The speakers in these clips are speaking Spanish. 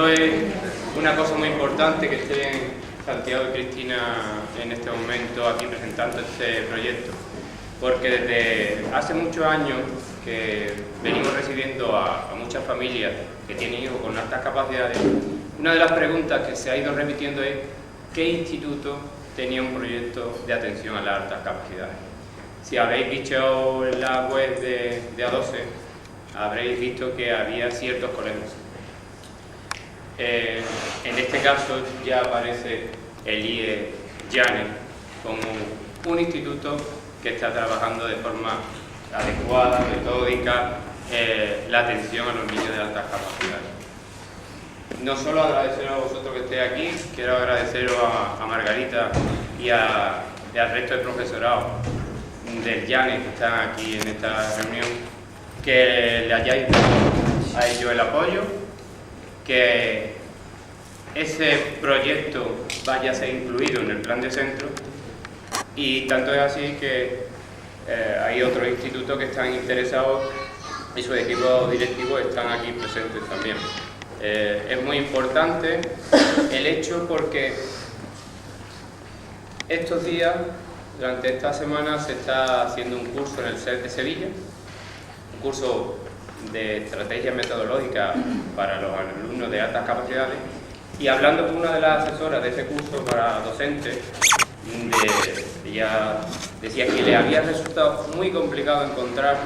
esto es una cosa muy importante que estén Santiago y Cristina en este momento aquí presentando este proyecto, porque desde hace muchos años que venimos recibiendo a muchas familias que tienen hijos con altas capacidades. Una de las preguntas que se ha ido repitiendo es ¿qué instituto tenía un proyecto de atención a las altas capacidades? Si habéis visto en la web de A12, habréis visto que había ciertos colegios. En este caso ya aparece el IE Llanes como un instituto que está trabajando de forma adecuada, metódica, la atención a los niños de altas capacidades. No solo agradeceros a vosotros que estéis aquí, quiero agradeceros a Margarita y al resto del profesorado del Llanes que están aquí en esta reunión, que le hayáis dado a ellos el apoyo, que ese proyecto vaya a ser incluido en el plan de centro, y tanto es así que hay otros institutos que están interesados y sus equipos directivos están aquí presentes también. Es muy importante el hecho porque estos días, durante esta semana, se está haciendo un curso en el SED de Sevilla, un curso de estrategia metodológica para los alumnos de altas capacidades, y hablando con una de las asesoras de ese curso para docentes, ella decía que le había resultado muy complicado encontrar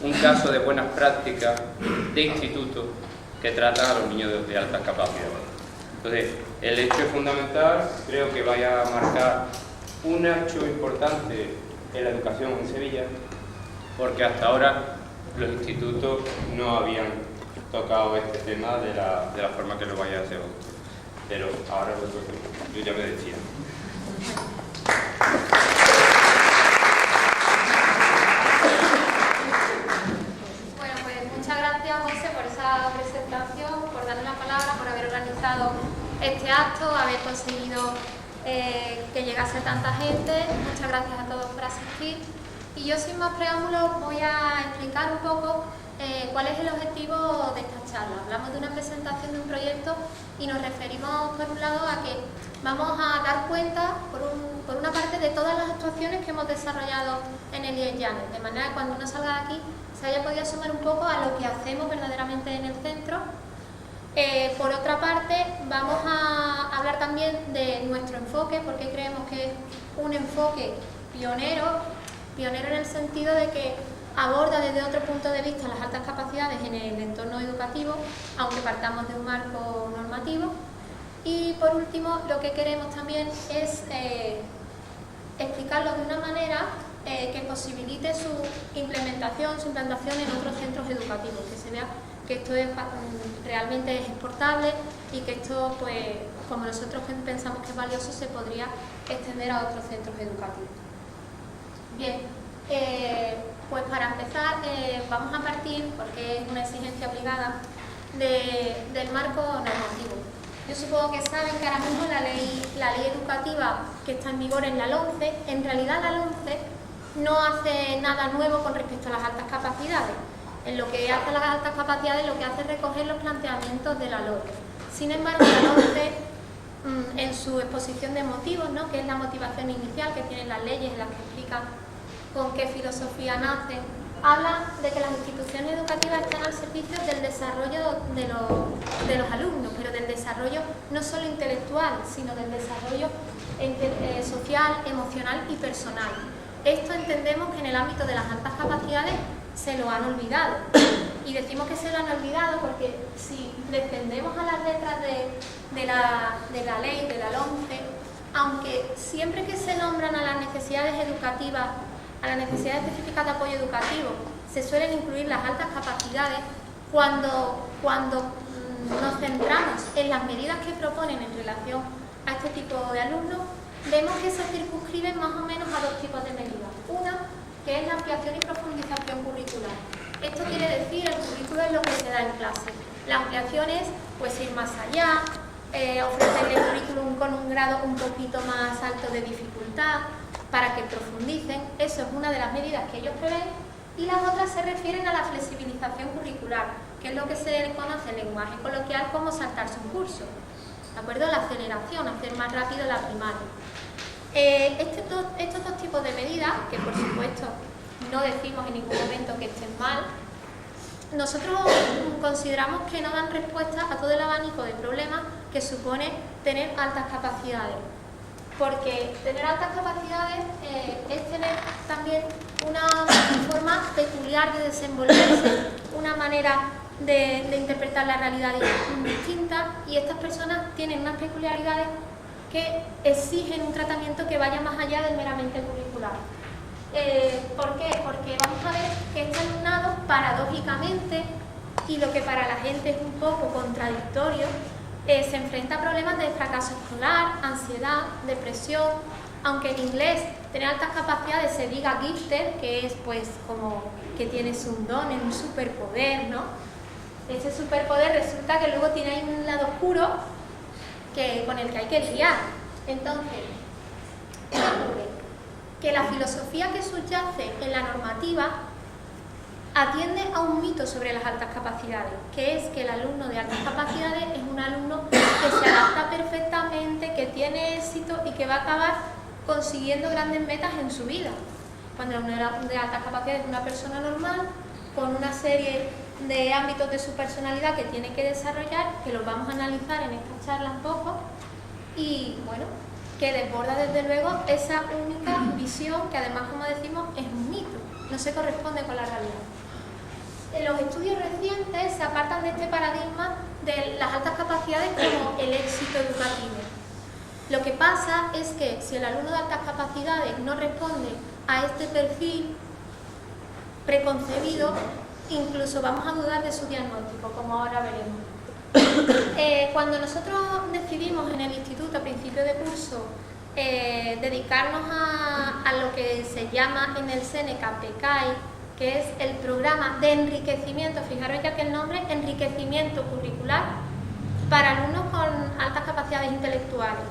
un caso de buenas prácticas de institutos que tratan a los niños de altas capacidades. Entonces, el hecho es fundamental, creo que vaya a marcar un hecho importante en la educación en Sevilla, porque hasta ahora los institutos no habían tocado este tema de la forma que lo vaya a hacer otro. Pero ahora yo ya me decía. Bueno, pues muchas gracias, José, por esa presentación, por darle la palabra, por haber organizado este acto, haber conseguido que llegase tanta gente. Muchas gracias a todos por asistir. Y yo, sin más preámbulos, voy a explicar un poco cuál es el objetivo de esta charla. Hablamos de una presentación de un proyecto y nos referimos, por un lado, a que vamos a dar cuenta, por una parte, de todas las actuaciones que hemos desarrollado en el IES Llanes, de manera que cuando uno salga de aquí se haya podido asomar un poco a lo que hacemos verdaderamente en el centro. Por otra parte, vamos a hablar también de nuestro enfoque, porque creemos que es un enfoque pionero en el sentido de que aborda desde otro punto de vista las altas capacidades en el entorno educativo, aunque partamos de un marco normativo. Y por último, lo que queremos también es explicarlo de una manera que posibilite su implantación en otros centros educativos, que se vea que esto realmente es exportable y que esto, pues, como nosotros pensamos que es valioso, se podría extender a otros centros educativos. Bien, pues para empezar vamos a partir, porque es una exigencia obligada, del marco normativo. Yo supongo que saben que ahora mismo la ley educativa que está en vigor es la LOMCE. En realidad la LOMCE no hace nada nuevo con respecto a las altas capacidades. En lo que hace a las altas capacidades, lo que hace es recoger los planteamientos de la LOMCE. Sin embargo, la LOMCE, en su exposición de motivos, ¿no?, que es la motivación inicial que tienen las leyes, en las que explican con qué filosofía nacen, habla de que las instituciones educativas están al servicio del desarrollo de los alumnos, pero del desarrollo no solo intelectual, sino del desarrollo social, emocional y personal. Esto entendemos que en el ámbito de las altas capacidades se lo han olvidado. Y decimos que se lo han olvidado porque si descendemos a las letras de la ley, de la LOMCE, aunque siempre que se nombran a las necesidades educativas, a las necesidades específicas de apoyo educativo, se suelen incluir las altas capacidades, cuando nos centramos en las medidas que proponen en relación a este tipo de alumnos, vemos que se circunscriben más o menos a dos tipos de medidas. Una, que es la ampliación y profundización curricular. Esto quiere decir, el currículo es lo que se da en clase. La ampliación es, pues, ir más allá, ofrecerle el currículum con un grado un poquito más alto de dificultad, para que profundicen. Eso es una de las medidas que ellos prevén. y las otras se refieren a la flexibilización curricular, que es lo que se conoce en lenguaje coloquial como saltarse un curso, ¿de acuerdo? La aceleración, hacer más rápido la primaria. Estos dos tipos de medidas, que por supuesto no decimos en ningún momento que estén mal, nosotros consideramos que no dan respuesta a todo el abanico de problemas que supone tener altas capacidades. Porque tener altas capacidades es tener también una forma peculiar de desenvolverse, una manera de interpretar la realidad distinta, y estas personas tienen unas peculiaridades que exigen un tratamiento que vaya más allá del meramente curricular. ¿Por qué? Porque vamos a ver que este alumnado, paradójicamente, y lo que para la gente es un poco contradictorio, se enfrenta a problemas de fracaso escolar, ansiedad, depresión, aunque en inglés tener altas capacidades se diga gifted, que es pues como que tienes un don, un superpoder, ¿no? Ese superpoder resulta que luego tiene ahí un lado oscuro con el que hay que lidiar. Entonces, ¿qué ocurre? Que la filosofía que subyace en la normativa atiende a un mito sobre las altas capacidades, que es que el alumno de altas capacidades es un alumno que se adapta perfectamente, que tiene éxito y que va a acabar consiguiendo grandes metas en su vida. Cuando el alumno de altas capacidades es una persona normal, con una serie de ámbitos de su personalidad que tiene que desarrollar, que los vamos a analizar en esta charla un poco, y bueno, que desborda desde luego esa única visión que además, como decimos, es un mito, no se corresponde con la realidad. En los estudios recientes se apartan de este paradigma de las altas capacidades como el éxito educativo. Lo que pasa es que si el alumno de altas capacidades no responde a este perfil preconcebido, incluso vamos a dudar de su diagnóstico, como ahora veremos. Cuando nosotros decidimos en el instituto a principio de curso dedicarnos a lo que se llama en el Seneca PECAI, que es el programa de enriquecimiento, fijaros ya que el nombre, enriquecimiento curricular para alumnos con altas capacidades intelectuales.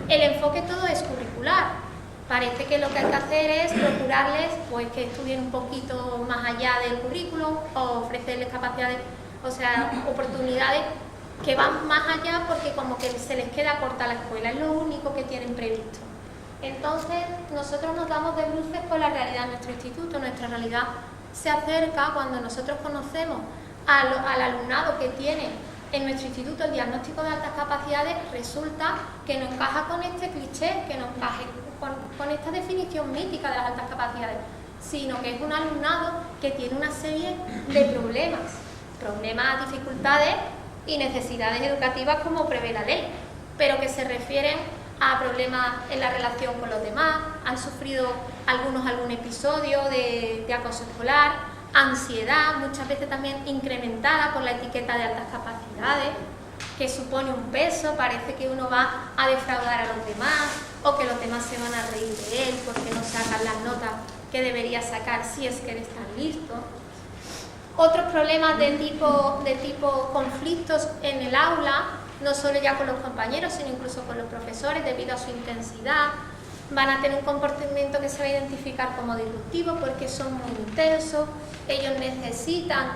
El enfoque todo es curricular. Parece que lo que hay que hacer es procurarles pues, que estudien un poquito más allá del currículum, o ofrecerles capacidades, o sea, oportunidades que van más allá, porque como que se les queda corta la escuela, es lo único que tienen previsto. Entonces, nosotros nos damos de bruces con la realidad de nuestro instituto. Nuestra realidad se acerca cuando nosotros conocemos al alumnado que tiene en nuestro instituto el diagnóstico de altas capacidades. Resulta que no encaja con este cliché, que no encaje con esta definición mítica de las altas capacidades, sino que es un alumnado que tiene una serie de problemas, dificultades y necesidades educativas como prevé la ley, pero que se refieren a problemas en la relación con los demás, han sufrido algún episodio de acoso escolar, ansiedad, muchas veces también incrementada por la etiqueta de altas capacidades, que supone un peso, parece que uno va a defraudar a los demás, o que los demás se van a reír de él porque no sacan las notas que debería sacar si es que él está listo. Otros problemas de tipo conflictos en el aula, no solo ya con los compañeros, sino incluso con los profesores, debido a su intensidad. Van a tener un comportamiento que se va a identificar como disruptivo porque son muy intensos, ellos necesitan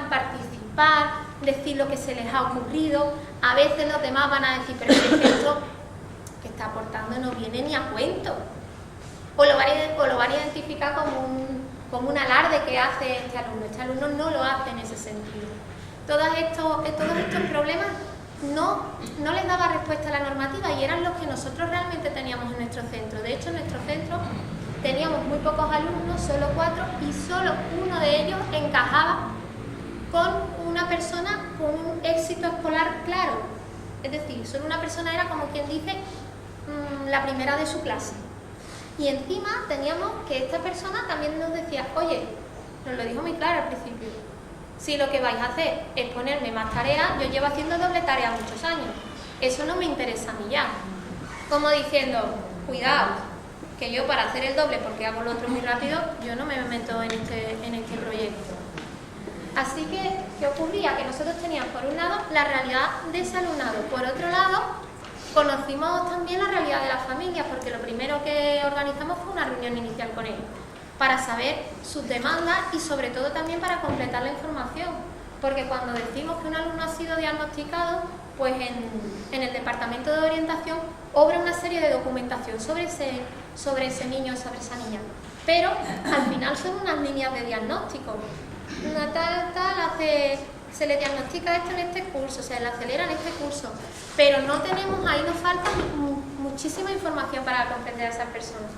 participar, decir lo que se les ha ocurrido. A veces los demás van a decir, pero es que esto que está aportando no viene ni a cuento. O lo van a identificar como un alarde que hace este alumno. Este alumno no lo hace en ese sentido. Todos estos problemas no les daba respuesta a la normativa y eran los que nosotros realmente teníamos en nuestro centro. De hecho, en nuestro centro teníamos muy pocos alumnos, solo 4, y solo uno de ellos encajaba con una persona con un éxito escolar claro. Es decir, solo una persona era, como quien dice, la primera de su clase. Y encima teníamos que esta persona también nos decía, oye, nos lo dijo muy claro al principio, si lo que vais a hacer es ponerme más tareas, yo llevo haciendo doble tarea muchos años, eso no me interesa a mí ya. Como diciendo, cuidado, que yo para hacer el doble, porque hago lo otro muy rápido, yo no me meto en este proyecto. Así que, ¿qué ocurría? Que nosotros teníamos, por un lado, la realidad de ese alumnado. Por otro lado, conocimos también la realidad de las familias, porque lo primero que organizamos fue una reunión inicial con ellos. para saber sus demandas y sobre todo también para completar la información, porque cuando decimos que un alumno ha sido diagnosticado, pues en el departamento de orientación obra una serie de documentación sobre ese niño o sobre esa niña, pero al final son unas líneas de diagnóstico. Una tal, se le diagnostica esto en este curso, se le acelera en este curso, pero no tenemos, ahí nos falta muchísima información para comprender a esas personas.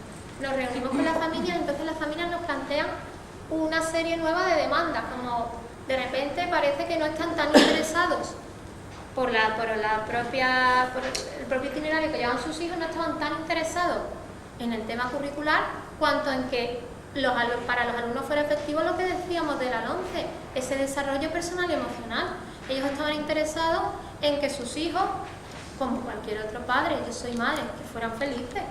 Nos reunimos con las familias, entonces las familias nos plantean una serie nueva de demandas, como de repente parece que no están tan interesados por el propio itinerario que llevan sus hijos, no estaban tan interesados en el tema curricular cuanto en que para los alumnos fuera efectivo lo que decíamos de la LOMCE, ese desarrollo personal y emocional. Ellos estaban interesados en que sus hijos, como cualquier otro padre, yo soy madre, que fueran felices,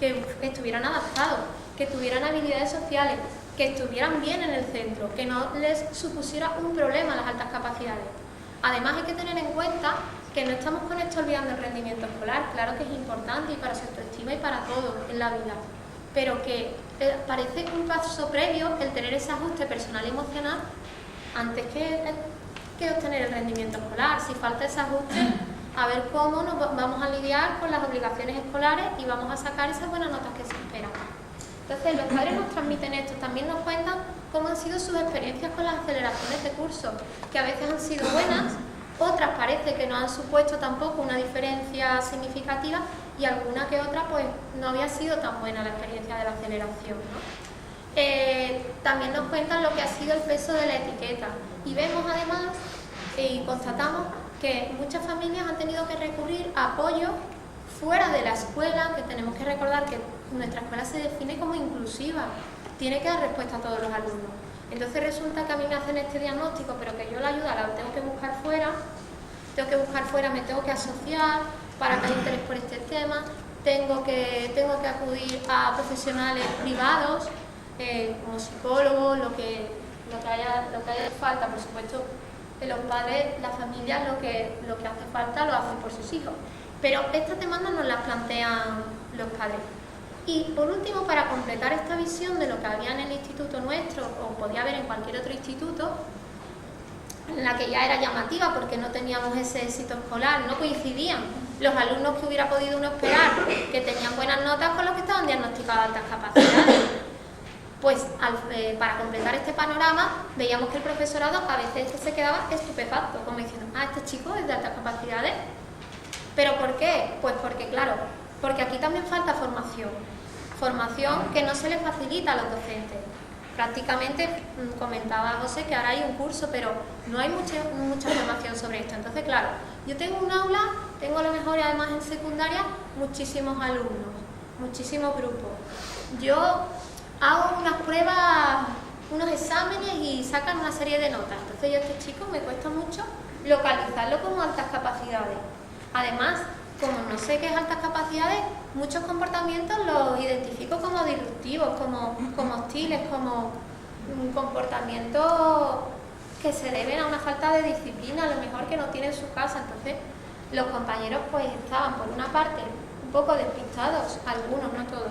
que estuvieran adaptados, que tuvieran habilidades sociales, que estuvieran bien en el centro, que no les supusiera un problema las altas capacidades. Además hay que tener en cuenta que no estamos con esto olvidando el rendimiento escolar, claro que es importante y para su autoestima y para todo en la vida, pero que parece un paso previo el tener ese ajuste personal y emocional antes que obtener el rendimiento escolar. Si falta ese ajuste, a ver cómo nos vamos a lidiar con las obligaciones escolares y vamos a sacar esas buenas notas que se esperan. Entonces los padres nos transmiten esto, también nos cuentan cómo han sido sus experiencias con las aceleraciones de curso, que a veces han sido buenas, otras parece que no han supuesto tampoco una diferencia significativa y alguna que otra pues no había sido tan buena la experiencia de la aceleración, ¿no? También nos cuentan lo que ha sido el peso de la etiqueta y vemos además y constatamos que muchas familias han tenido que recurrir a apoyo fuera de la escuela, que tenemos que recordar que nuestra escuela se define como inclusiva, tiene que dar respuesta a todos los alumnos. Entonces resulta que a mí me hacen este diagnóstico, pero que yo la ayuda la tengo que buscar fuera, me tengo que asociar para que haya interés por este tema, tengo que acudir a profesionales privados, como psicólogos, lo que haya falta, por supuesto, los padres, las familias, lo que hace falta lo hacen por sus hijos. Pero estas demandas nos las plantean los padres. Y por último, para completar esta visión de lo que había en el instituto nuestro, o podía haber en cualquier otro instituto, en la que ya era llamativa porque no teníamos ese éxito escolar, no coincidían los alumnos que hubiera podido uno esperar, que tenían buenas notas, con los que estaban diagnosticados altas capacidades. Pues para completar este panorama, veíamos que el profesorado a veces se quedaba estupefacto, como diciendo, este chico es de altas capacidades. ¿Pero por qué? Pues porque, claro, porque aquí también falta formación que no se le facilita a los docentes. Prácticamente, comentaba José que ahora hay un curso, pero no hay mucha formación sobre esto. Entonces, claro, yo tengo un aula, tengo a lo mejor además en secundaria muchísimos alumnos, muchísimos grupos. Yo hago unas pruebas, unos exámenes y sacan una serie de notas. Entonces yo a este chico me cuesta mucho localizarlo como altas capacidades. Además, como no sé qué es altas capacidades, muchos comportamientos los identifico como disruptivos, como hostiles, como comportamientos que se deben a una falta de disciplina, a lo mejor que no tiene en su casa. Entonces, los compañeros pues estaban, por una parte, un poco despistados, algunos, no todos,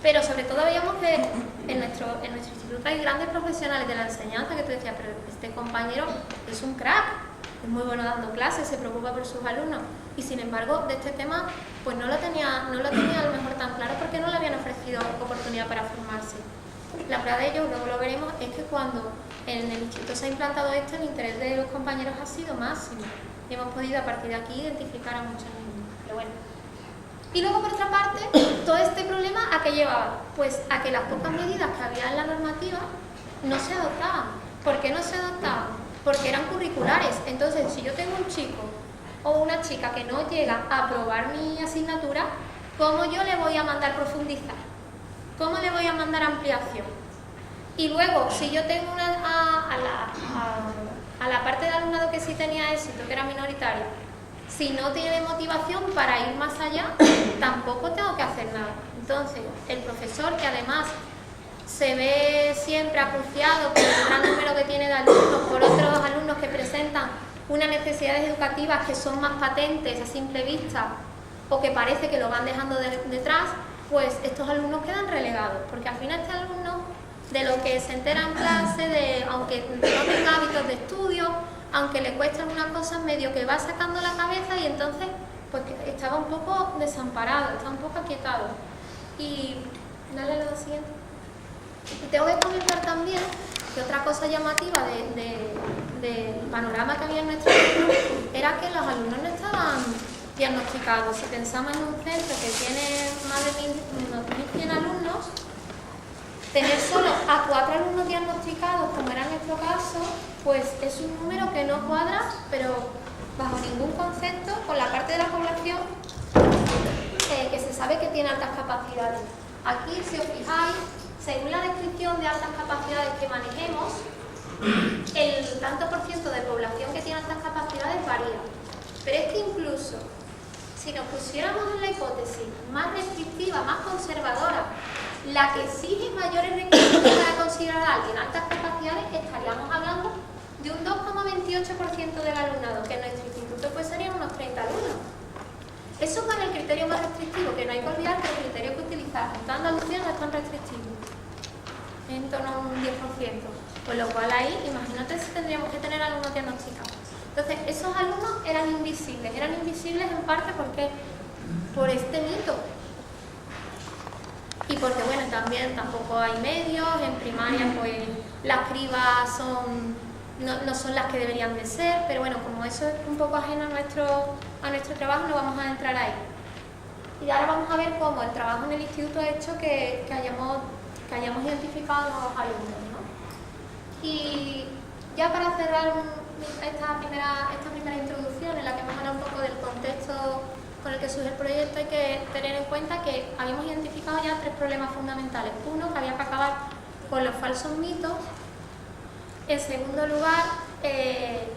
pero sobre todo veíamos que en nuestro instituto hay grandes profesionales de la enseñanza que tú decías, pero este compañero es un crack, es muy bueno dando clases, se preocupa por sus alumnos, y sin embargo de este tema pues no lo tenía a lo mejor tan claro porque no le habían ofrecido oportunidad para formarse. La prueba de ello, luego lo veremos, es que cuando en el instituto se ha implantado esto, el interés de los compañeros ha sido máximo y hemos podido a partir de aquí identificar a muchos niños. Pero bueno. Y luego, por otra parte, todo este problema ¿a qué llevaba? Pues a que las pocas medidas que había en la normativa no se adoptaban. ¿Por qué no se adoptaban? Porque eran curriculares. Entonces, si yo tengo un chico o una chica que no llega a aprobar mi asignatura, ¿cómo yo le voy a mandar profundizar? ¿Cómo le voy a mandar ampliación? Y luego, si yo tengo a la parte de alumnado que sí tenía éxito, que era minoritaria, si no tiene motivación para ir más allá, tampoco tengo que hacer nada. Entonces, el profesor, que además se ve siempre acuciado por el gran número que tiene de alumnos, por otros alumnos que presentan unas necesidades educativas que son más patentes a simple vista o que parece que lo van dejando detrás, pues estos alumnos quedan relegados, porque al final este alumno de lo que se entera en clase, aunque no tenga hábitos de estudio, aunque le cueste algunas cosas, medio que va sacando la cabeza, y entonces pues estaba un poco desamparado, estaba un poco aquietado. Y dale lo siguiente. Y tengo que comentar también que otra cosa llamativa del panorama que había en nuestro centro era que los alumnos no estaban diagnosticados. Si pensamos en un centro que tiene más de 1.100 alumnos, tener solo a 4 alumnos diagnosticados, como era nuestro caso, pues es un número que no cuadra, pero bajo ningún concepto, con la parte de la población que se sabe que tiene altas capacidades. Aquí, si os fijáis, según la descripción de altas capacidades que manejemos, el tanto por ciento de población que tiene altas capacidades varía. Pero es que incluso si nos pusiéramos en la hipótesis más restrictiva, más conservadora, la que exige mayores requisitos para considerar a alguien altas capacidades, estaríamos hablando de un 2,28% del alumnado, que en nuestro instituto pues serían unos 30 alumnos. Eso con el criterio más restrictivo, que no hay que olvidar que el criterio que utilizar en Andalucía no es tan restrictivo, en torno a un 10%. Con lo cual ahí, imagínate si tendríamos que tener alumnos diagnosticados. Entonces, esos alumnos eran invisibles en parte porque por este mito. Y porque, bueno, también tampoco hay medios, en primaria pues las cribas no son las que deberían de ser, pero bueno, como eso es un poco ajeno a nuestro trabajo, no vamos a entrar ahí. Y ahora vamos a ver cómo el trabajo en el instituto ha hecho que hayamos identificado nuevos alumnos, ¿no? Y ya para cerrar esta primera introducción, en la que hemos hablado un poco del contexto con el que surge el proyecto, hay que tener en cuenta que habíamos identificado ya 3 problemas fundamentales. Uno, que había que acabar con los falsos mitos. En segundo lugar, que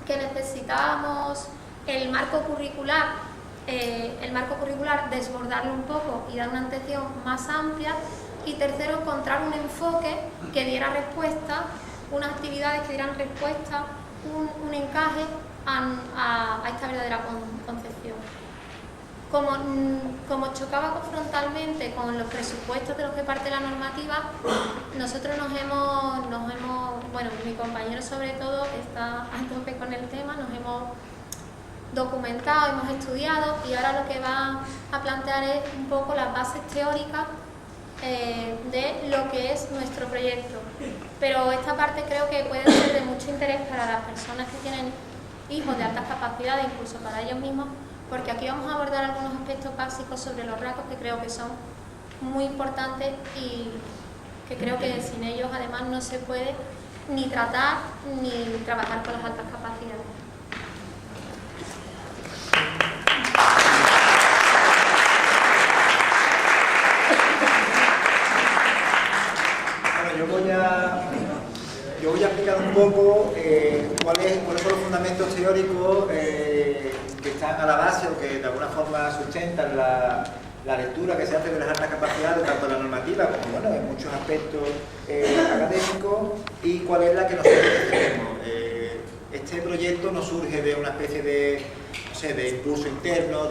necesitábamos el marco curricular desbordarlo un poco y dar una atención más amplia. Y tercero, encontrar un enfoque que diera respuesta, unas actividades que dieran respuesta, un encaje a esta verdadera concepción. Como chocaba frontalmente con los presupuestos de los que parte la normativa, nosotros nos hemos, bueno, mi compañero sobre todo está a tope con el tema, nos hemos documentado, hemos estudiado, y ahora lo que va a plantear es un poco las bases teóricas de lo que es nuestro proyecto. Pero esta parte creo que puede ser de mucho interés para las personas que tienen hijos de altas capacidades, incluso para ellos mismos, porque aquí vamos a abordar algunos aspectos básicos sobre los rasgos que creo que son muy importantes y que creo que sin ellos además no se puede ni tratar ni trabajar con las altas capacidades. Yo voy a explicar un poco cuáles son los fundamentos teóricos que están a la base o que de alguna forma sustentan la lectura que se hace de las altas capacidades, tanto en la normativa como en muchos aspectos académicos, y cuál es la que nosotros defendemos. Este proyecto no surge de una especie de impulso interno,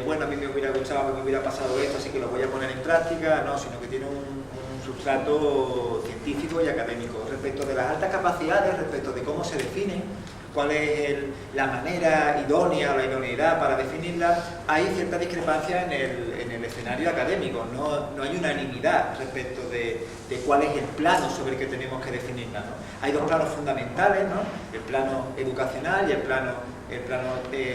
bueno, a mí me hubiera gustado, me hubiera pasado esto, así que lo voy a poner en práctica, no, sino que tiene un sustrato científico y académico respecto de las altas capacidades, respecto de cómo se definen, cuál es la manera idónea o la idoneidad para definirlas. Hay cierta discrepancia en el escenario académico, no hay unanimidad respecto de cuál es el plano sobre el que tenemos que definirlas, ¿no? Hay 2 planos fundamentales, ¿no? El plano educacional y el plano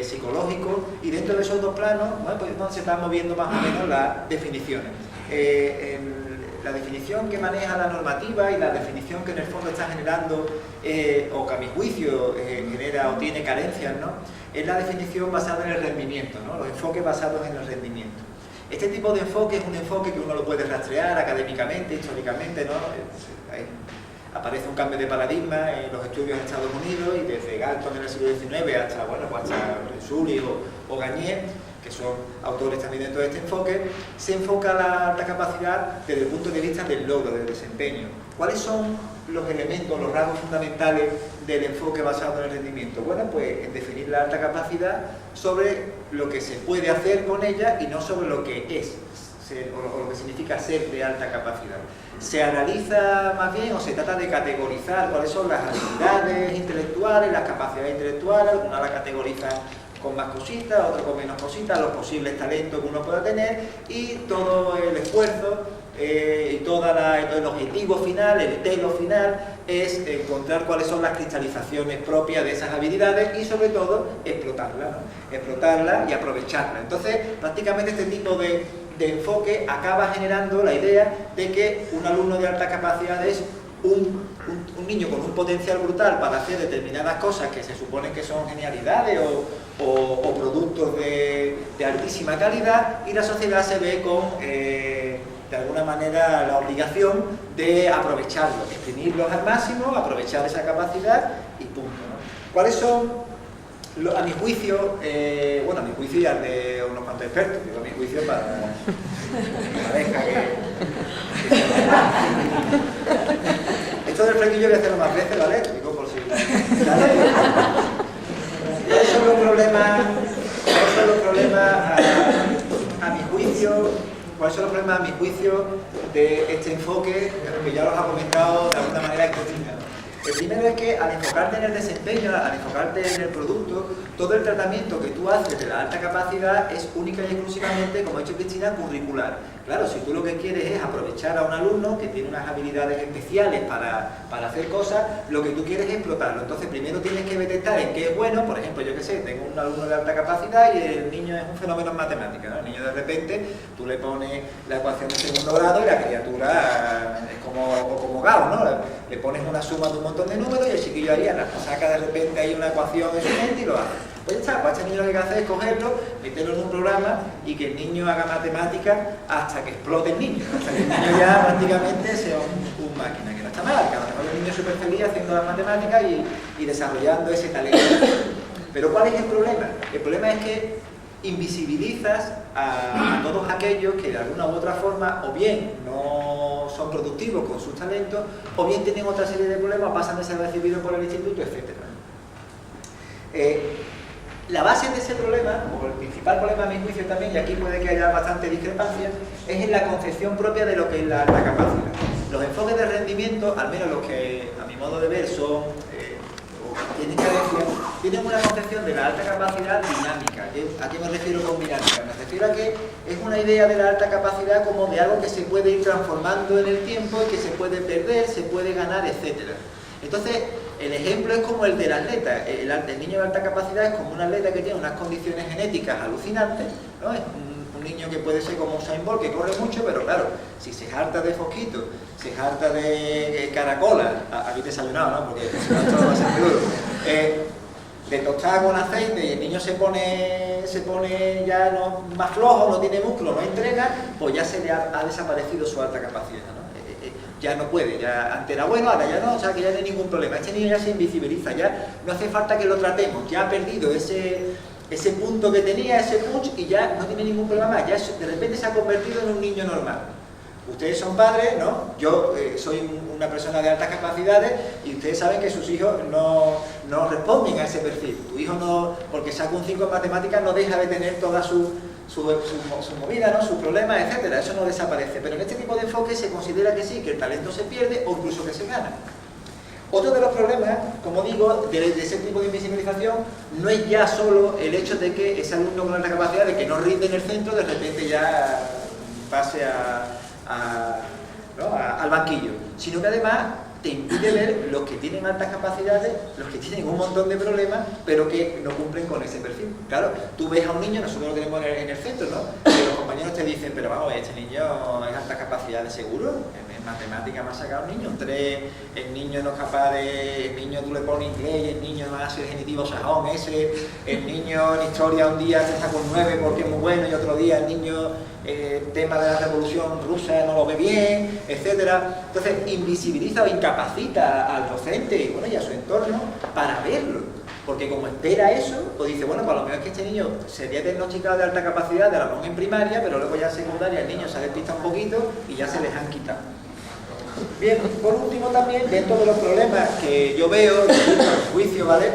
psicológico, y dentro de esos 2 planos, bueno, pues se están moviendo más o menos las definiciones. La definición que maneja la normativa y la definición que en el fondo está generando, o que a mi juicio genera o tiene carencias, ¿no?, es la definición basada en el rendimiento, ¿no?, los enfoques basados en el rendimiento. Este tipo de enfoque es un enfoque que uno lo puede rastrear académicamente, históricamente, ¿no? Aparece un cambio de paradigma en los estudios en Estados Unidos, y desde Galton en el siglo XIX hasta Sully o Gagné, que son autores también dentro de este enfoque, se enfoca la alta capacidad desde el punto de vista del logro, del desempeño. ¿Cuáles son los elementos, los rasgos fundamentales del enfoque basado en el rendimiento? Bueno, pues en definir la alta capacidad sobre lo que se puede hacer con ella y no sobre lo que es, o lo que significa ser de alta capacidad. Se analiza más bien, o se trata de categorizar cuáles son las habilidades intelectuales, las capacidades intelectuales, algunas las categorizan con más cositas, otras con menos cositas, los posibles talentos que uno pueda tener, y todo el esfuerzo y todo el objetivo final, el telo final, es encontrar cuáles son las cristalizaciones propias de esas habilidades y sobre todo explotarlas, ¿no? Explotarlas y aprovecharlas. Entonces, prácticamente este tipo de enfoque acaba generando la idea de que un alumno de alta capacidad es un niño con un potencial brutal para hacer determinadas cosas que se suponen que son genialidades o productos de altísima calidad, y la sociedad se ve con, de alguna manera, la obligación de aprovecharlos, exprimirlos al máximo, aprovechar esa capacidad y punto, ¿no? ¿Cuáles son, a mi juicio, bueno, a mi juicio y al de unos cuantos expertos, digo a mi juicio para pareja esto del flequillo voy a hacerlo más veces, ¿vale? Digo por si... ¿Vale? ¿Cuáles son los problemas, a mi juicio? ¿Cuáles son los problemas, a mi juicio, de este enfoque que ya los ha comentado de alguna manera Cristina? El primero es que al enfocarte en el desempeño, al enfocarte en el producto, todo el tratamiento que tú haces de la alta capacidad es única y exclusivamente, como ha dicho Cristina, curricular. Claro, si tú lo que quieres es aprovechar a un alumno que tiene unas habilidades especiales para hacer cosas, lo que tú quieres es explotarlo. Entonces primero tienes que detectar en qué es bueno. Por ejemplo, yo qué sé, tengo un alumno de alta capacidad y el niño es un fenómeno en matemáticas, ¿no? El niño de repente, tú le pones la ecuación de segundo grado y la criatura es como Gauss, ¿no? Le pones una suma de un montón de números y el chiquillo ahí saca de repente ahí una ecuación en su mente y lo hace. Pues ya está, pues este niño lo que hace es cogerlo, meterlo en un programa y que el niño haga matemáticas hasta que explote el niño, hasta que el niño ya prácticamente sea un máquina, que no está mal, que a lo mejor el niño es súper feliz haciendo las matemáticas y desarrollando ese talento. Pero ¿cuál es el problema? El problema es que invisibilizas a todos aquellos que de alguna u otra forma o bien no son productivos con sus talentos o bien tienen otra serie de problemas, pasan de ser recibidos por el instituto, etc. La base de ese problema, o el principal problema a mi juicio también, y aquí puede que haya bastante discrepancia, es en la concepción propia de lo que es la alta capacidad. Los enfoques de rendimiento, al menos los que a mi modo de ver son, tienen carencia, tienen una concepción de la alta capacidad dinámica. ¿A qué me refiero con dinámica? Me refiero a que es una idea de la alta capacidad como de algo que se puede ir transformando en el tiempo y que se puede perder, se puede ganar, etc. Entonces, el ejemplo es como el del atleta. El niño de alta capacidad es como un atleta que tiene unas condiciones genéticas alucinantes, ¿no? Es un niño que puede ser como Usain Bolt, que corre mucho, pero claro, si se harta de fosquito, se harta de caracola, aquí desayunado, ¿no? Porque si no esto va a ser duro, de tostada con aceite y el niño se pone ya más flojo, no tiene músculo, no entrena, pues ya se le ha desaparecido su alta capacidad, ¿no? Ya no puede, ya antes era bueno, ahora ya no, o sea que ya no hay ningún problema. Este niño ya se invisibiliza, ya no hace falta que lo tratemos, ya ha perdido ese punto que tenía, ese punch, y ya no tiene ningún problema más, ya de repente se ha convertido en un niño normal. Ustedes son padres, ¿no? Yo soy una persona de altas capacidades y ustedes saben que sus hijos no responden a ese perfil. Tu hijo no, porque saca un 5 en matemáticas, no deja de tener toda su movida, ¿no? Sus problemas, etcétera. Eso no desaparece. Pero en este tipo de enfoque se considera que sí, que el talento se pierde o incluso que se gana. Otro de los problemas, como digo, de ese tipo de invisibilización no es ya solo el hecho de que ese alumno con alta capacidad, de que no rinde en el centro, de repente ya pase al banquillo, sino que además te impide ver los que tienen altas capacidades, los que tienen un montón de problemas, pero que no cumplen con ese perfil. Claro, tú ves a un niño, nosotros lo tenemos en el centro, ¿no? Y los compañeros te dicen, pero vamos, este niño es altas capacidades seguro, en matemática me ha sacado un niño, un 3, el niño no es capaz de, el niño tú le pones inglés, el niño no hace el genitivo sajón ese, el niño en historia un día te saca un 9 porque es muy bueno y otro día el niño tema de la revolución rusa no lo ve bien, etcétera. Entonces invisibiliza o incapacita al docente y, bueno, y a su entorno para verlo, porque como espera eso, pues dice, bueno, pues a lo mejor es que este niño sería diagnosticado de alta capacidad de a lo mejor en primaria, pero luego ya en secundaria el niño se despista un poquito y ya se les han quitado. Bien, por último también, dentro de los problemas que yo veo, a juicio, ¿vale?,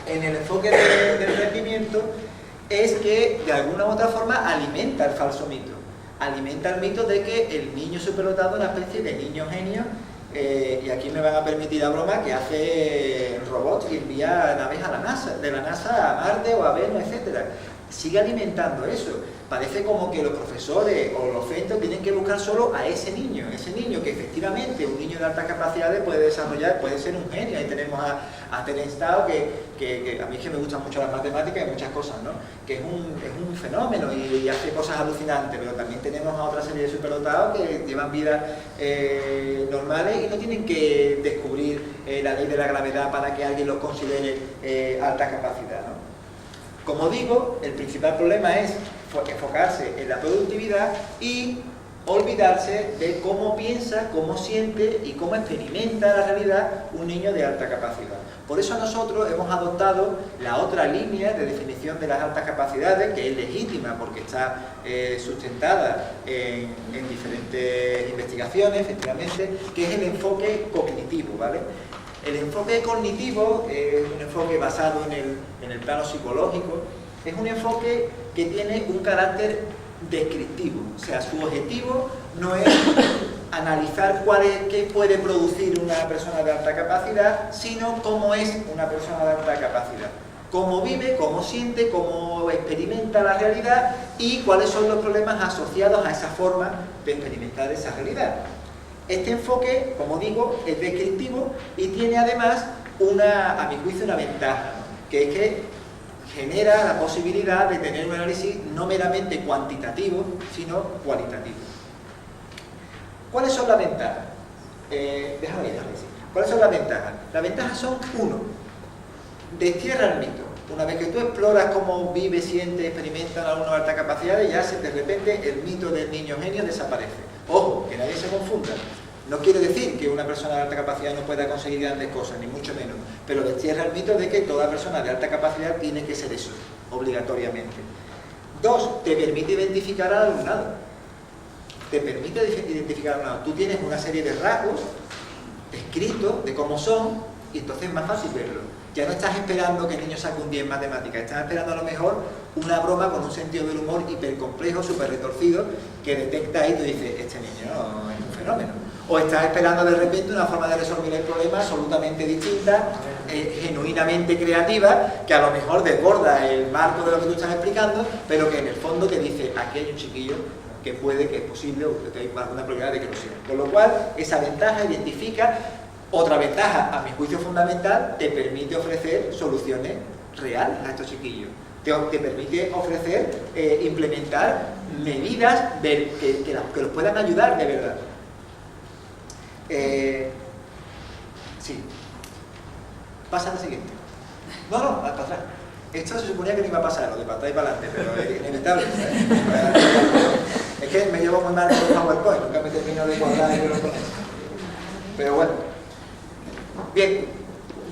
en el enfoque del rendimiento, es que de alguna u otra forma alimenta el falso mito. alimenta el mito de que el niño superdotado es una especie de niño genio, y aquí me van a permitir la broma, que hace robots y envía naves a la NASA, de la NASA a Marte o a Venus, etc. Sigue alimentando eso. Parece como que los profesores o los centros tienen que buscar solo a ese niño que efectivamente un niño de altas capacidades puede desarrollar, puede ser un genio. Ahí tenemos a Terence Tao, que a mí es que me gustan mucho las matemáticas y muchas cosas, ¿no? Que es un fenómeno y hace cosas alucinantes, pero también tenemos a otra serie de superdotados que llevan vidas normales y no tienen que descubrir la ley de la gravedad para que alguien los considere alta capacidad, ¿no? Como digo, el principal problema es enfocarse en la productividad y olvidarse de cómo piensa, cómo siente y cómo experimenta la realidad un niño de alta capacidad. Por eso nosotros hemos adoptado la otra línea de definición de las altas capacidades, que es legítima porque está sustentada en diferentes investigaciones, efectivamente, que es el enfoque cognitivo, ¿vale? El enfoque cognitivo es un enfoque basado en el plano psicológico, es un enfoque que tiene un carácter descriptivo, o sea, su objetivo no es analizar qué puede producir una persona de alta capacidad, sino cómo es una persona de alta capacidad, cómo vive, cómo siente, cómo experimenta la realidad y cuáles son los problemas asociados a esa forma de experimentar esa realidad. Este enfoque, como digo, es descriptivo y tiene además a mi juicio, una ventaja, ¿no? Que es que genera la posibilidad de tener un análisis no meramente cuantitativo, sino cualitativo. ¿Cuáles son las ventajas? Déjame decir. ¿Cuáles son las ventajas? Las ventajas son, uno, destierra el mito. Una vez que tú exploras cómo vive, siente, experimenta un alumno de alta capacidad, ya de repente el mito del niño genio desaparece. Ojo, que nadie se confunda. No quiere decir que una persona de alta capacidad no pueda conseguir grandes cosas, ni mucho menos. Pero destierra el mito de que toda persona de alta capacidad tiene que ser eso, obligatoriamente. Dos, te permite identificar al alumnado. Te permite identificar al alumnado. Tú tienes una serie de rasgos descritos de cómo son y entonces es más fácil verlo. Ya no estás esperando que el niño saque un 10 en matemáticas, estás esperando a lo mejor una broma con un sentido del humor hipercomplejo, súper retorcido, que detecta y tú dices, este niño es un fenómeno. O estás esperando de repente una forma de resolver el problema absolutamente distinta, genuinamente creativa, que a lo mejor desborda el marco de lo que tú estás explicando, pero que en el fondo te dice, aquí hay un chiquillo que puede, que es posible, o que hay alguna probabilidad de que lo sea. Con lo cual, esa ventaja identifica. Otra ventaja, a mi juicio fundamental, te permite ofrecer soluciones reales a estos chiquillos. Te permite ofrecer, implementar medidas que los puedan ayudar de verdad. Sí. Pasa al siguiente. No, para atrás. Esto se suponía que no iba a pasar, lo de para atrás y para adelante, pero es inevitable. Es que me llevo muy mal con el PowerPoint, nunca me termino de cuadrar y verlo con eso. Pero bueno. Bien,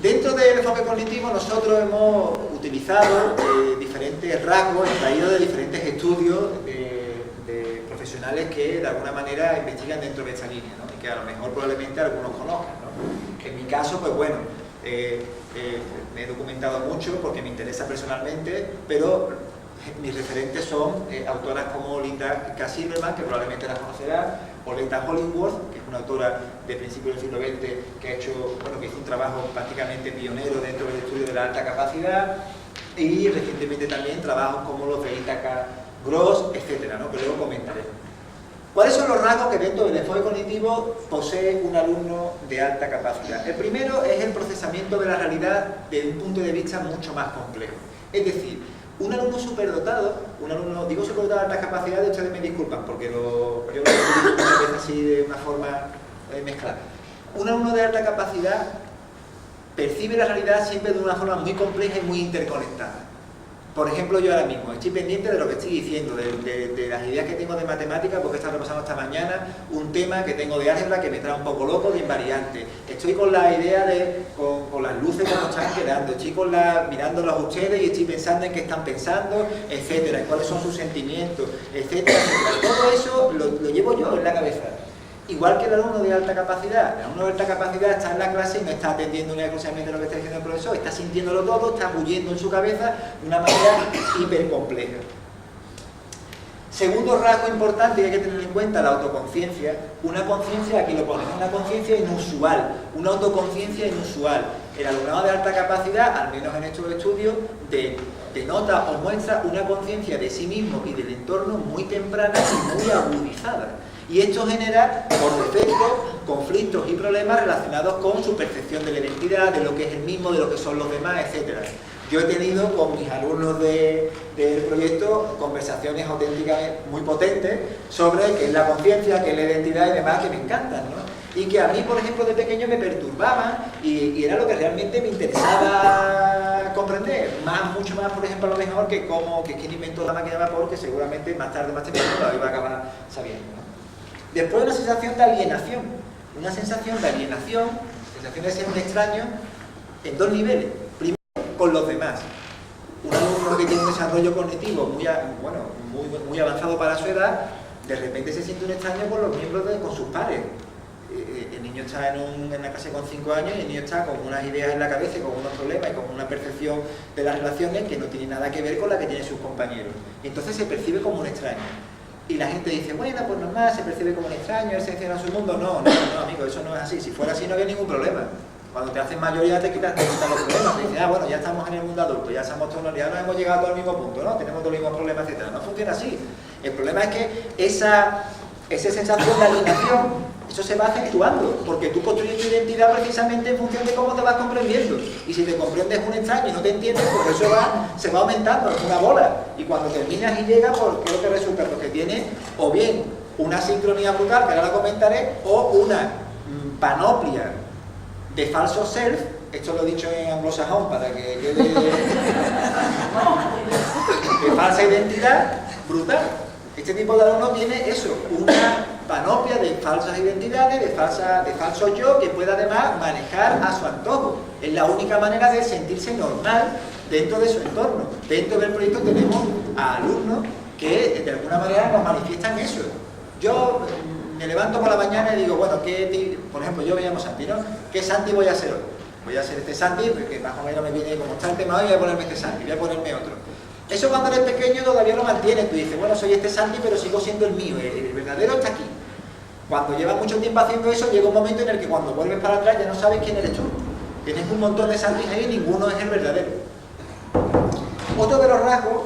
dentro del enfoque cognitivo nosotros hemos utilizado diferentes rasgos extraídos de diferentes estudios de profesionales que de alguna manera investigan dentro de esta línea, ¿no? Y que a lo mejor probablemente algunos conozcan, ¿no? En mi caso, pues bueno, me he documentado mucho porque me interesa personalmente, pero mis referentes son autoras como Linda K. Silverman, que probablemente las conocerán, o Leta Hollingworth, que es una autora de principios del siglo XX que hizo un trabajo prácticamente pionero dentro del estudio de la alta capacidad, y recientemente también trabajos como los de Ítaca Gross, etcétera, ¿no? Que luego comentaré. ¿Cuáles son los rasgos que dentro del enfoque cognitivo posee un alumno de alta capacidad? El primero es el procesamiento de la realidad desde un punto de vista mucho más complejo. Es decir, un alumno superdotado, digo superdotado de altas capacidades, ustedes me disculpan porque yo lo digo así de una forma mezclada. Un alumno de alta capacidad percibe la realidad siempre de una forma muy compleja y muy interconectada. Por ejemplo, yo ahora mismo estoy pendiente de lo que estoy diciendo, de las ideas que tengo de matemáticas, porque he estado repasando esta mañana un tema que tengo de álgebra que me trae un poco loco de invariantes. Estoy con la idea con las luces que nos están quedando, estoy mirándolos a ustedes y estoy pensando en qué están pensando, etcétera, y cuáles son sus sentimientos, etcétera, etcétera. Todo eso lo llevo yo en la cabeza. Igual que el alumno de alta capacidad. El alumno de alta capacidad está en la clase y no está atendiendo únicamente exclusivamente lo que está diciendo el profesor, está sintiéndolo todo, está bulliendo en su cabeza de una manera hipercompleja. Segundo rasgo importante que hay que tener en cuenta, la autoconciencia. Una conciencia, aquí lo ponemos, una conciencia inusual, una autoconciencia inusual. El alumnado de alta capacidad, al menos en estos estudios, denota o muestra una conciencia de sí mismo y del entorno muy temprana y muy agudizada. Y esto genera, por defecto, conflictos y problemas relacionados con su percepción de la identidad, de lo que es el mismo, de lo que son los demás, etc. Yo he tenido con mis alumnos del proyecto conversaciones auténticamente muy potentes sobre qué es la conciencia, qué es la identidad y demás, que me encantan, ¿no? Y que a mí, por ejemplo, de pequeño me perturbaban y era lo que realmente me interesaba comprender. Mucho más, por ejemplo, a lo mejor que quién inventó la máquina de vapor, que seguramente más tarde, más temprano, lo iba a acabar sabiendo, ¿no? Después una sensación de alienación. Una sensación de alienación, sensación de ser un extraño, en dos niveles. Primero, con los demás. Un alumno que tiene un desarrollo cognitivo muy avanzado para su edad, de repente se siente un extraño con los miembros con sus pares. El niño está en una clase con 5 años y el niño está con unas ideas en la cabeza, con unos problemas y con una percepción de las relaciones que no tiene nada que ver con la que tienen sus compañeros. Y entonces se percibe como un extraño. Y la gente dice, bueno, pues normal, se percibe como un extraño, él se encierra en su mundo. No, amigo, eso no es así. Si fuera así no había ningún problema. Cuando te haces mayor ya te quitan los problemas. Te dicen, bueno, ya estamos en el mundo adulto, ya somos todos, ya no hemos llegado a todo el mismo punto, ¿no? Tenemos todos los mismos problemas, etc. No funciona así. El problema es que esa sensación de alienación, eso se va acentuando, porque tú construyes tu identidad precisamente en función de cómo te vas comprendiendo. Y si te comprendes un extraño y no te entiendes, pues eso se va aumentando, es una bola. Y cuando terminas y llegas, pues ¿qué es lo que resulta? Porque tiene o bien una sincronía brutal, que ahora la comentaré, o una panoplia de falso self. Esto lo he dicho en anglosajón para que quede de falsa identidad brutal. Este tipo de alumno tiene eso, una panoplia de falsas identidades, de falso yo, que puede además manejar a su antojo. Es la única manera de sentirse normal dentro de su entorno. Dentro del proyecto tenemos a alumnos que de alguna manera nos manifiestan eso. Yo me levanto por la mañana y digo, bueno, por ejemplo, yo me llamo Santi, ¿no? ¿Qué Santi voy a ser hoy? Voy a ser este Santi, porque más o menos me viene como está el tema hoy, voy a ponerme este Santi, voy a ponerme otro. Eso cuando eres pequeño todavía lo mantienes, tú dices, bueno, soy este Santi, pero sigo siendo el mío, el verdadero está aquí. Cuando llevas mucho tiempo haciendo eso, llega un momento en el que cuando vuelves para atrás ya no sabes quién eres tú. Tienes un montón de Santis ahí y ninguno es el verdadero. Otro de los rasgos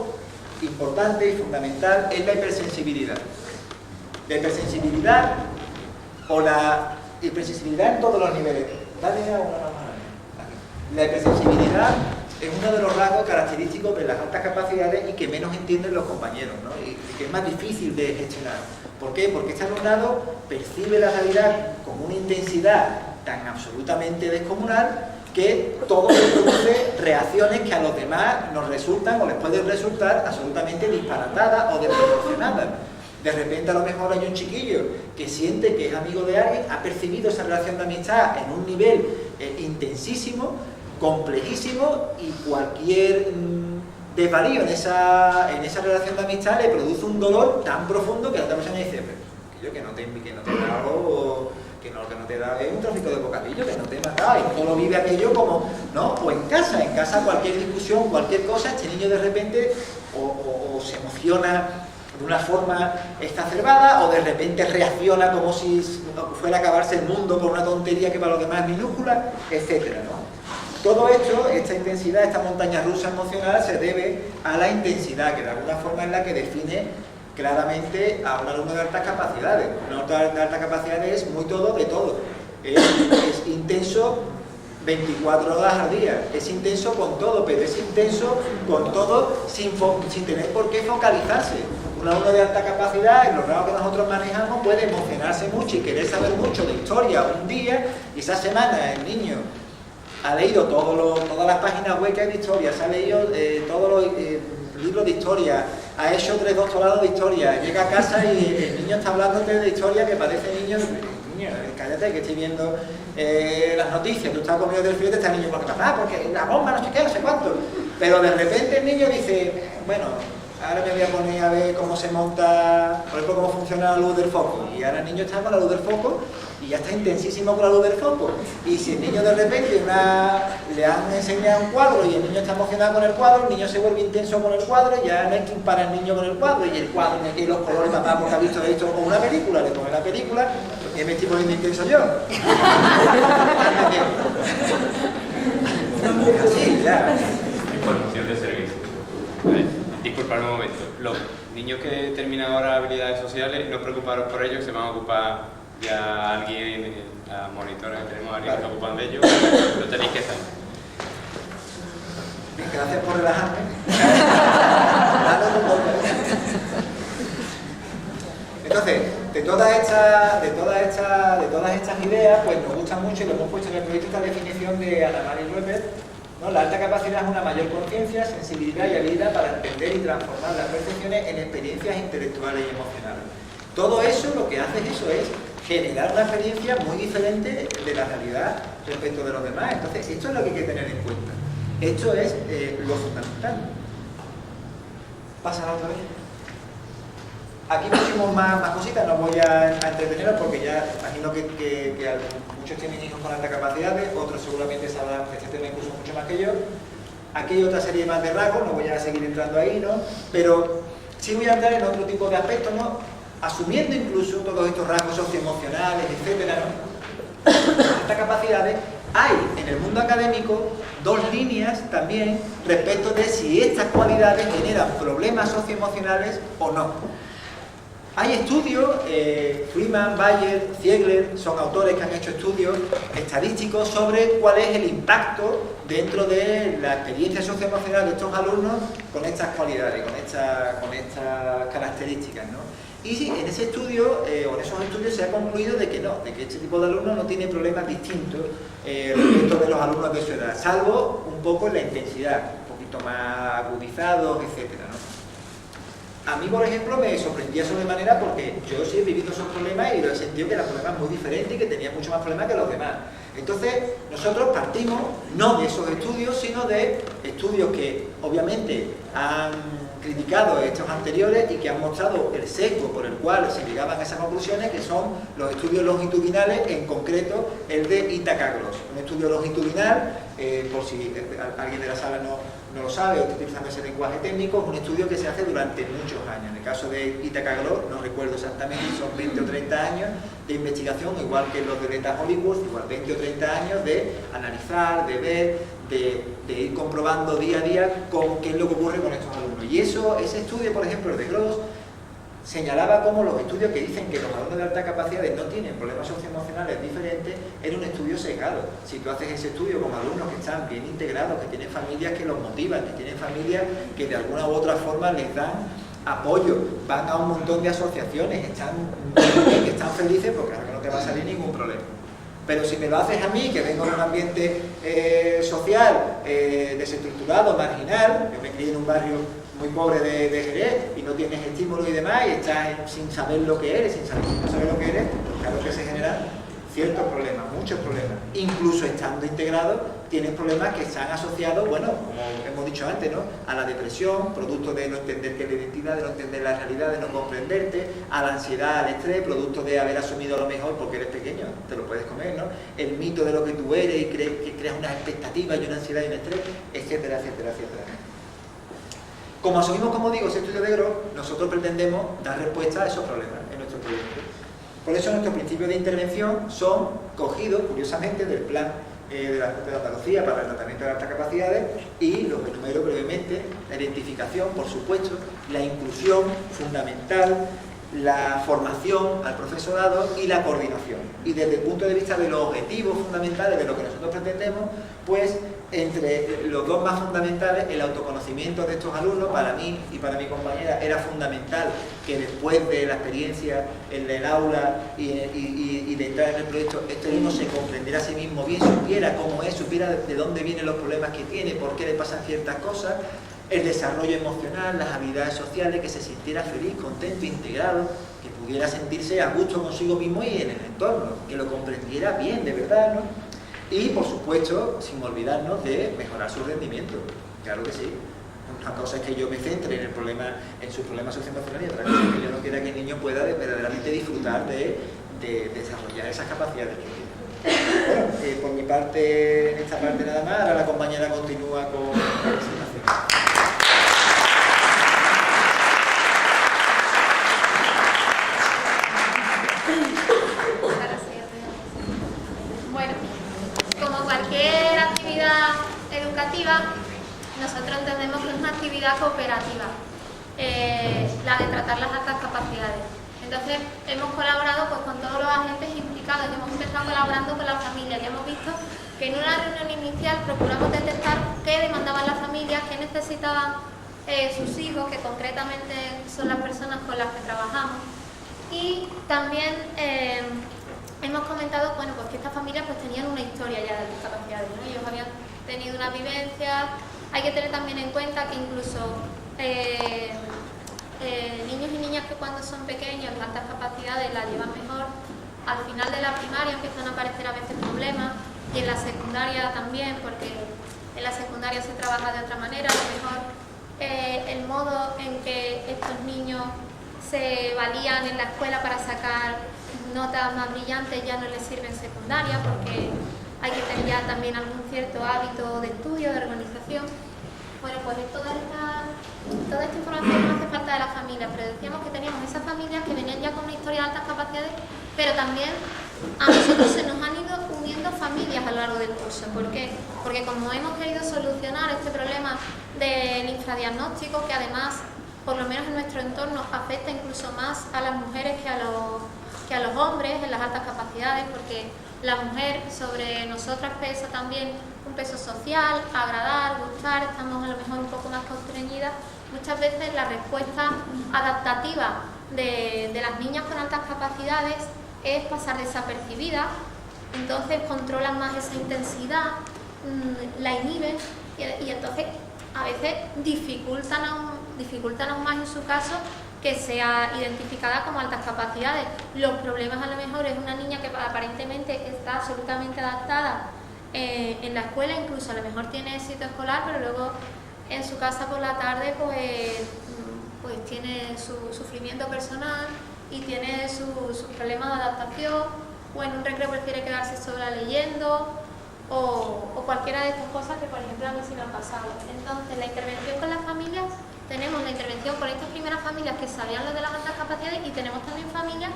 importante y fundamental es la hipersensibilidad. La hipersensibilidad o la hipersensibilidad en todos los niveles. La hipersensibilidad es uno de los rasgos característicos de las altas capacidades y que menos entienden los compañeros, ¿no? Y que es más difícil de gestionar. ¿Por qué? Porque este alumnado percibe la realidad con una intensidad tan absolutamente descomunal que todo le produce reacciones que a los demás nos resultan o les pueden resultar absolutamente disparatadas o desproporcionadas. De repente a lo mejor hay un chiquillo que siente que es amigo de alguien, ha percibido esa relación de amistad en un nivel intensísimo, complejísimo, y cualquier desvarío en esa relación de amistad le produce un dolor tan profundo que la otra persona dice, que no te da algo, que no te da un trocito de bocadillo, que no te mata, y no lo vive aquello como, ¿no? O en casa cualquier discusión, cualquier cosa, este niño de repente o se emociona de una forma exacerbada, o de repente reacciona como si fuera a acabarse el mundo por una tontería que para los demás es minúscula, etcétera, ¿no? Todo esto, esta intensidad, esta montaña rusa emocional, se debe a la intensidad, que de alguna forma es la que define claramente a un alumno de altas capacidades. Un alumno de altas capacidades es muy todo de todo. Es intenso 24 horas al día, es intenso con todo, pero es intenso con todo sin tener por qué focalizarse. Un alumno de alta capacidad, en los grados que nosotros manejamos, puede emocionarse mucho y querer saber mucho de historia un día, y esa semana el niño ha leído todas las páginas web que hay de historia, se ha leído todos los libros de historia, ha hecho 3 doctorados de historia, llega a casa y el niño está hablándote de historia que parece niño, cállate que estoy viendo las noticias, tú estás comiendo del frío y te está el niño porque la bomba, no sé qué, no sé cuánto. Pero de repente el niño dice, bueno, ahora me voy a poner a ver cómo se monta, por ejemplo, cómo funciona la luz del foco. Y ahora el niño está con la luz del foco y ya está intensísimo con la luz del foco. Y si el niño de repente le han enseñado un cuadro y el niño está emocionado con el cuadro, el niño se vuelve intenso con el cuadro, ya no hay quien para el niño con el cuadro, y el cuadro y los colores, papá, porque ha visto esto, o una película, le pone la película, y me estoy poniendo intenso yo. Así, ya. Información de servicio. ¿Vale? Disculpad un momento. Los niños que terminan ahora habilidades sociales, no os preocuparos por ellos, se van a ocupar ya alguien, a monitores que tenemos, alguien que se ocupan de ellos, lo tenéis que saber. Gracias por relajarme. Entonces, de todas estas ideas, pues nos gusta mucho y lo hemos puesto en el proyecto esta definición de Anna Marie Rupert, ¿no? La alta capacidad es una mayor conciencia, sensibilidad y habilidad para entender y transformar las percepciones en experiencias intelectuales y emocionales. Todo eso lo que hace eso es generar una experiencia muy diferente de la realidad respecto de los demás. Entonces, esto es lo que hay que tener en cuenta. Esto es lo fundamental. Pásala otra vez. Aquí pusimos más cositas, no voy a entreteneros porque ya imagino que muchos tienen hijos con altas capacidades, otros seguramente sabrán de este tema incluso mucho más que yo. Aquí hay otra serie más de rasgos, no voy a seguir entrando ahí, ¿no? Pero sí voy a entrar en otro tipo de aspectos, ¿no? Asumiendo incluso todos estos rasgos socioemocionales, etcétera, ¿no? Estas capacidades, hay en el mundo académico dos líneas también respecto de si estas cualidades generan problemas socioemocionales o no. Hay estudios, Freeman, Bayer, Ziegler, son autores que han hecho estudios estadísticos sobre cuál es el impacto dentro de la experiencia socioemocional de estos alumnos con estas cualidades, con estas características, ¿no? Y sí, en ese estudio, o en esos estudios se ha concluido de que no, de que este tipo de alumnos no tiene problemas distintos respecto de los alumnos de su edad, salvo un poco en la intensidad, un poquito más agudizados, etcétera, ¿no? A mí, por ejemplo, me sorprendía sobremanera porque yo sí he vivido esos problemas y lo he sentido que eran problemas muy diferentes y que tenía mucho más problemas que los demás. Entonces, nosotros partimos no de esos estudios, sino de estudios que obviamente han criticado estos anteriores y que han mostrado el sesgo por el cual se llegaban a esas conclusiones, que son los estudios longitudinales, en concreto el de Ítaca Gross. Un estudio longitudinal, por si alguien de la sala no lo sabe o está utilizando ese lenguaje técnico, es un estudio que se hace durante muchos años. En el caso de Ítaca Gross, no recuerdo exactamente, son 20 o 30 años de investigación, igual que los de Beta Hollywood, igual 20 o 30 años de analizar, de ver, de ir comprobando día a día con qué es lo que ocurre con estos alumnos. Y ese estudio, por ejemplo, el de Gross, señalaba cómo los estudios que dicen que los alumnos de alta capacidad no tienen problemas socioemocionales diferentes, era un estudio sesgado. Si tú haces ese estudio con alumnos que están bien integrados, que tienen familias que los motivan, que tienen familias que de alguna u otra forma les dan apoyo, van a un montón de asociaciones, que están felices, porque claro que no te va a salir ningún problema. Pero si me lo haces a mí, que vengo de un ambiente social, desestructurado, marginal, yo me crié en un barrio muy pobre de Jerez y no tienes estímulos y demás, y estás sin saber lo que eres, sin saber lo que eres, pues claro que se generan ciertos problemas, muchos problemas. Incluso estando integrados, tienes problemas que están asociados, bueno, como hemos dicho antes, ¿no?, a la depresión, producto de no entender qué es la identidad, de no entender la realidad, de no comprenderte, a la ansiedad, al estrés, producto de haber asumido lo mejor porque eres pequeño, te lo puedes comer, ¿no?, el mito de lo que tú eres y que creas unas expectativas y una ansiedad y un estrés, etcétera, etcétera, etcétera. Como asumimos, como digo, ese estudio de Gross, nosotros pretendemos dar respuesta a esos problemas en nuestro proyecto. Por eso nuestros principios de intervención son cogidos, curiosamente, del plan de la Junta de Andalucía para el tratamiento de altas capacidades, y los enumero brevemente: la identificación, por supuesto, la inclusión fundamental, la formación al profesorado y la coordinación. Y desde el punto de vista de los objetivos fundamentales de lo que nosotros pretendemos, pues entre los dos más fundamentales, el autoconocimiento de estos alumnos. Para mí y para mi compañera era fundamental que después de la experiencia en el aula y de entrar en el proyecto, este alumno se comprendiera a sí mismo bien, supiera cómo es, supiera de dónde vienen los problemas que tiene, por qué le pasan ciertas cosas, el desarrollo emocional, las habilidades sociales, que se sintiera feliz, contento, integrado, que pudiera sentirse a gusto consigo mismo y en el entorno, que lo comprendiera bien, de verdad, ¿no? Y, por supuesto, sin olvidarnos de mejorar su rendimiento, claro que sí. Una cosa es que yo me centre en el problema, en sus problemas socioemocionales, y otra cosa es que yo no quiera que el niño pueda verdaderamente disfrutar de desarrollar esas capacidades que tiene. Bueno, por mi parte, en esta parte nada más, ahora la compañera continúa con la presentación. Bueno, como cualquier actividad educativa, nosotros entendemos que es una actividad cooperativa, la de tratar las altas capacidades. Entonces, hemos colaborado pues, con todos los agentes implicados, hemos empezado colaborando con las familias y hemos visto que en una reunión inicial procuramos detectar qué demandaban las familias, qué necesitaban sus hijos, que concretamente son las personas con las que trabajamos. Y también hemos comentado bueno, pues que estas familias pues, tenían una historia ya de discapacidades, ¿no? Ellos habían tenido una vivencia. Hay que tener también en cuenta que incluso niños y niñas que cuando son pequeños las altas capacidades las llevan mejor, al final de la primaria empiezan a aparecer a veces problemas y en la secundaria también, porque en la secundaria se trabaja de otra manera, a lo mejor el modo en que estos niños se valían en la escuela para sacar notas más brillantes ya no les sirve en secundaria, porque hay que tener ya también algún cierto hábito de estudio, de organización. Bueno, pues toda esta información no hace falta de las familias, pero decíamos que teníamos esas familias que venían ya con una historia de altas capacidades, pero también a nosotros se nos han ido uniendo familias a lo largo del curso. ¿Por qué? Porque como hemos querido solucionar este problema del infradiagnóstico, que además, por lo menos en nuestro entorno, afecta incluso más a las mujeres que a los hombres en las altas capacidades, porque la mujer sobre nosotras pesa también un peso social, agradar, gustar, estamos a lo mejor un poco más constreñidas. Muchas veces la respuesta adaptativa de las niñas con altas capacidades es pasar desapercibida, entonces controlan más esa intensidad, la inhiben y entonces a veces dificultan aún más en su caso que sea identificada como altas capacidades. Los problemas a lo mejor es una niña que aparentemente está absolutamente adaptada en la escuela, incluso a lo mejor tiene éxito escolar, pero luego en su casa por la tarde pues tiene su sufrimiento personal y tiene sus problemas de adaptación, o en un recreo prefiere quedarse sola leyendo, o cualquiera de estas cosas que por ejemplo a mí sí me han pasado. Entonces la intervención con las familias, tenemos la intervención con estas primeras familias que sabían lo de las altas capacidades y tenemos también familias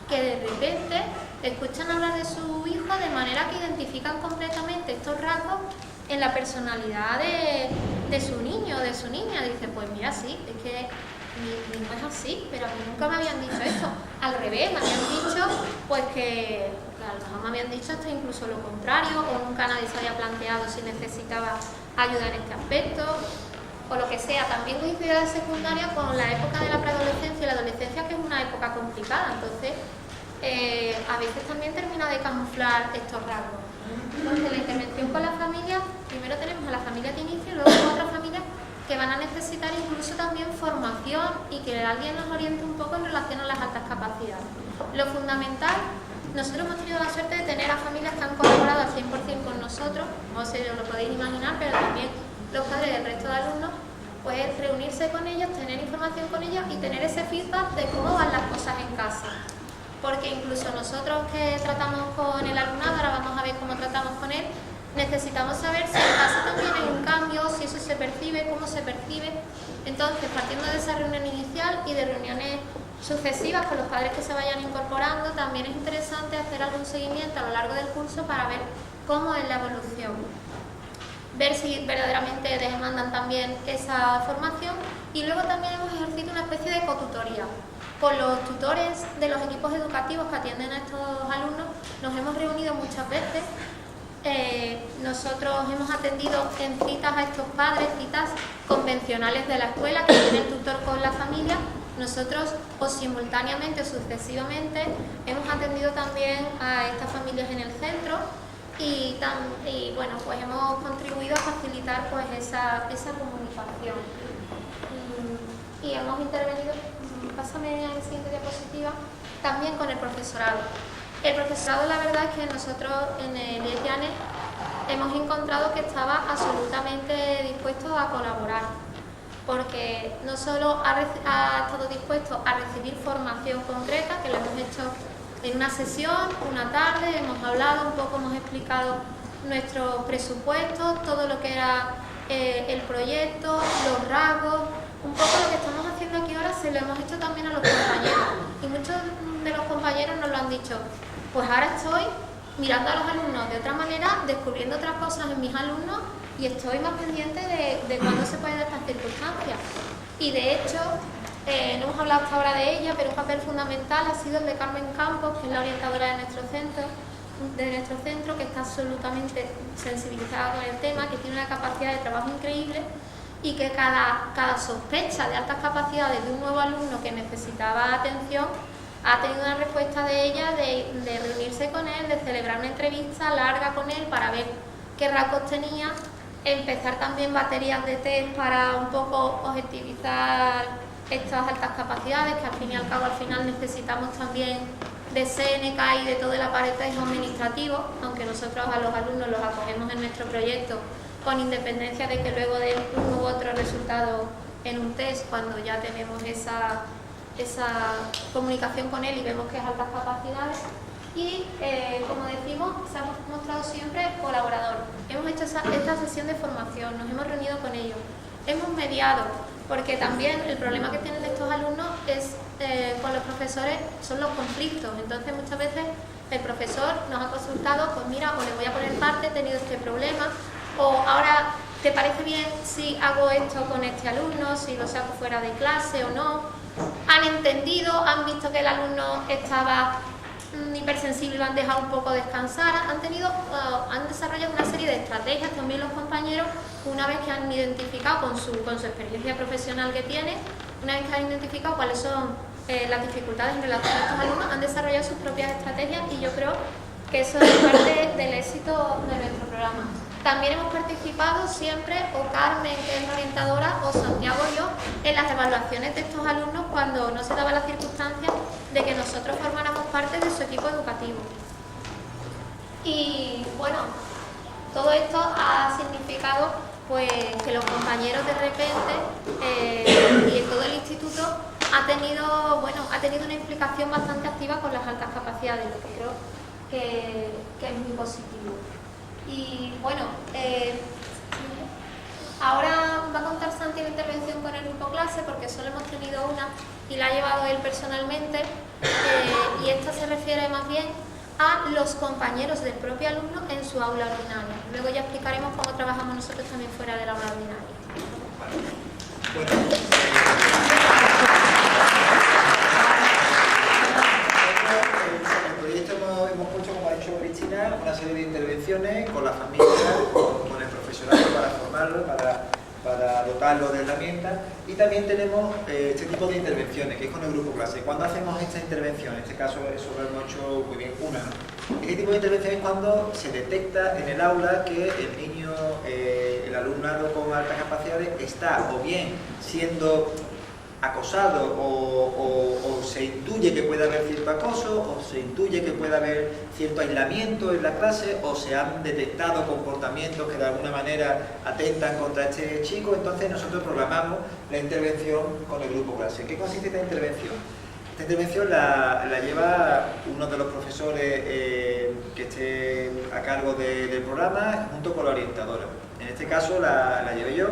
que de repente escuchan hablar de su hijo de manera que identifican completamente estos rasgos en la personalidad de su niño o de su niña. Dice, pues mira, sí, es que mi hijo es así, pero a mí nunca me habían dicho esto. Al revés, me habían dicho pues que a lo mejor me habían dicho hasta incluso lo contrario, o nunca nadie se había planteado si necesitaba ayuda en este aspecto, o lo que sea. También coincide la secundaria con la época de la preadolescencia y la adolescencia, que es una época complicada, entonces a veces también termina de camuflar estos rasgos. Entonces la intervención con la familia, primero tenemos a la familia de inicio y luego otras familias que van a necesitar incluso también formación y que alguien nos oriente un poco en relación a las altas capacidades. Lo fundamental, nosotros hemos tenido la suerte de tener a familias que han colaborado al 100% con nosotros, no sé si os lo podéis imaginar, pero también los padres del resto de alumnos, pues reunirse con ellos, tener información con ellos y tener ese feedback de cómo van las cosas en casa. Porque incluso nosotros que tratamos con el alumnado, ahora vamos a ver cómo tratamos con él, necesitamos saber si en casa también hay un cambio, si eso se percibe, cómo se percibe. Entonces, partiendo de esa reunión inicial y de reuniones sucesivas con los padres que se vayan incorporando, también es interesante hacer algún seguimiento a lo largo del curso para ver cómo es la evolución. Ver si verdaderamente demandan también esa formación, y luego también hemos ejercido una especie de cotutoría. Con los tutores de los equipos educativos que atienden a estos alumnos nos hemos reunido muchas veces. Nosotros hemos atendido en citas a estos padres, citas convencionales de la escuela que tiene el tutor con la familia. Nosotros o simultáneamente o sucesivamente hemos atendido también a estas familias en el centro y bueno, pues hemos contribuido a facilitar pues esa comunicación. Y hemos intervenido, pásame a la siguiente diapositiva, también con el profesorado. El profesorado, la verdad es que nosotros en el IES Llanes hemos encontrado que estaba absolutamente dispuesto a colaborar. porque no solo ha estado dispuesto a recibir formación concreta, que lo hemos hecho en una sesión, una tarde, hemos hablado un poco, hemos explicado nuestro presupuesto, todo lo que era el proyecto, los rasgos, un poco lo que estamos haciendo aquí ahora se lo hemos hecho también a los compañeros, y muchos de los compañeros nos lo han dicho, pues ahora estoy mirando a los alumnos de otra manera, descubriendo otras cosas en mis alumnos, y estoy más pendiente de cuándo se pueden dar estas circunstancias. Y de hecho, no hemos hablado hasta ahora de ella, pero un papel fundamental ha sido el de Carmen Campos, que es la orientadora de nuestro centro, que está absolutamente sensibilizada con el tema, que tiene una capacidad de trabajo increíble, y que cada sospecha de altas capacidades de un nuevo alumno que necesitaba atención, ha tenido una respuesta de ella de reunirse con él, de celebrar una entrevista larga con él para ver qué rasgos tenía, empezar también baterías de test para un poco objetivizar estas altas capacidades, que al fin y al cabo al final necesitamos también de Seneca y de todo el aparato administrativo, aunque nosotros a los alumnos los acogemos en nuestro proyecto con independencia de que luego den uno u otro resultado en un test, cuando ya tenemos esa comunicación con él y vemos que es altas capacidades. Y como decimos, se ha mostrado siempre colaborador. Hemos hecho esta sesión de formación, nos hemos reunido con ellos, hemos mediado, porque también el problema que tienen estos alumnos es con los profesores son los conflictos. Entonces muchas veces el profesor nos ha consultado, pues mira, o le voy a poner parte, he tenido este problema, o ahora ¿te parece bien si hago esto con este alumno, si lo saco fuera de clase o no? Han entendido, han visto que el alumno estaba hipersensible, lo han dejado un poco descansar, han desarrollado una serie de estrategias también los compañeros, una vez que han identificado con su experiencia profesional que tiene, una vez que han identificado cuáles son las dificultades en relación a estos alumnos, han desarrollado sus propias estrategias, y yo creo que eso es parte del éxito de nuestro programa. También hemos participado siempre, o Carmen, que es la orientadora, o Santiago y yo, en las evaluaciones de estos alumnos cuando no se daba la circunstancia de que nosotros formáramos parte de su equipo educativo. Y bueno, todo esto ha significado pues que los compañeros de repente y en todo el instituto ha tenido una implicación bastante activa con las altas capacidades, lo que creo que es muy positivo. Y bueno, ahora va a contar Santi la intervención con el grupo clase, porque solo hemos tenido una y la ha llevado él personalmente, y esta se refiere más bien a los compañeros del propio alumno en su aula ordinaria. Luego ya explicaremos cómo trabajamos nosotros también fuera del aula ordinaria. Hemos puesto, como ha dicho Cristina, una serie de intervenciones con la familia, con el profesorado para formarlo, para dotarlo de herramientas, y también tenemos este tipo de intervenciones, que es con el grupo clase. Cuando hacemos esta intervención, en este caso eso lo hemos hecho muy bien una, este tipo de intervención es cuando se detecta en el aula que el niño, el alumnado con altas capacidades está o bien siendo acosado o se intuye que puede haber cierto acoso, o se intuye que puede haber cierto aislamiento en la clase, o se han detectado comportamientos que de alguna manera atentan contra este chico. Entonces nosotros programamos la intervención con el grupo clase. ¿En qué consiste esta intervención? Esta intervención la lleva uno de los profesores que esté a cargo del programa junto con la orientadora. En este caso la llevé yo.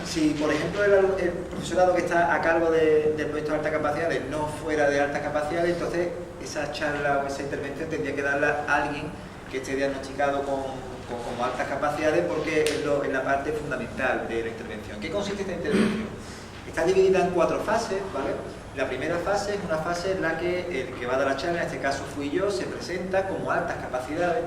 Si, por ejemplo, el profesorado que está a cargo del proyecto de altas capacidades no fuera de altas capacidades, entonces esa charla o esa intervención tendría que darla a alguien que esté diagnosticado con altas capacidades, porque es la parte fundamental de la intervención. ¿En qué consiste esta intervención? Está dividida en 4 fases, ¿vale? La primera fase es una fase en la que el que va a dar la charla, en este caso fui yo, se presenta como altas capacidades.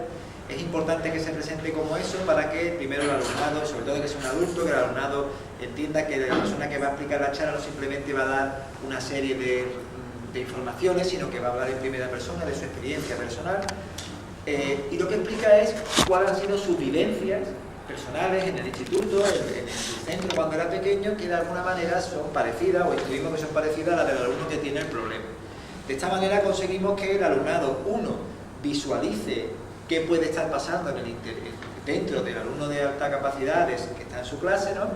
Es importante que se presente como eso para que primero el alumnado, sobre todo que sea un adulto, que el alumnado entienda que la persona que va a explicar la charla no simplemente va a dar una serie de informaciones, sino que va a hablar en primera persona de su experiencia personal, y lo que explica es cuáles han sido sus vivencias personales en el instituto, en el centro cuando era pequeño, que de alguna manera son parecidas, o intuimos que son parecidas a las del alumno que tiene el problema. De esta manera conseguimos que el alumnado, uno, visualice qué puede estar pasando dentro del alumno de alta capacidad que está en su clase, ¿no?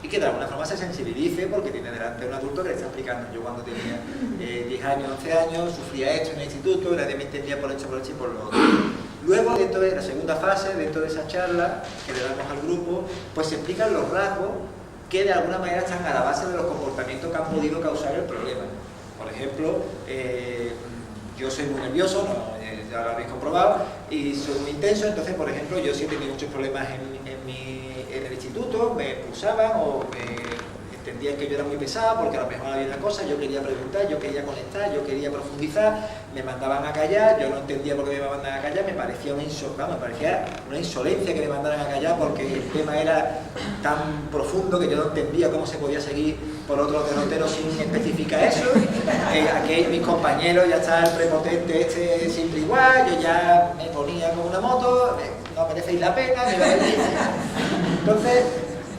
Y que de alguna forma se sensibilice porque tiene delante un adulto que le está explicando. Yo cuando tenía 10 años, 11 años, sufría esto en el instituto, nadie me entendía por esto y por lo otro. Luego, dentro de la segunda fase, dentro de esa charla que le damos al grupo, pues se explican los rasgos que de alguna manera están a la base de los comportamientos que han podido causar el problema. Por ejemplo, yo soy muy nervioso, ya lo habéis comprobado, y soy muy intenso. Entonces, por ejemplo, yo sí he tenido muchos problemas en el instituto, me expulsaban o entendían que yo era muy pesado porque a lo mejor había una cosa, yo quería preguntar, yo quería conectar, yo quería profundizar, me mandaban a callar, yo no entendía por qué me mandaban a callar, me parecía una insolencia que me mandaran a callar porque el tema era tan profundo que yo no entendía cómo se podía seguir por otro derrotero sin especificar eso. Aquí mis compañeros ya está el prepotente siempre igual, yo ya me ponía como una moto, no merecéis la pena, me va a decir. Entonces,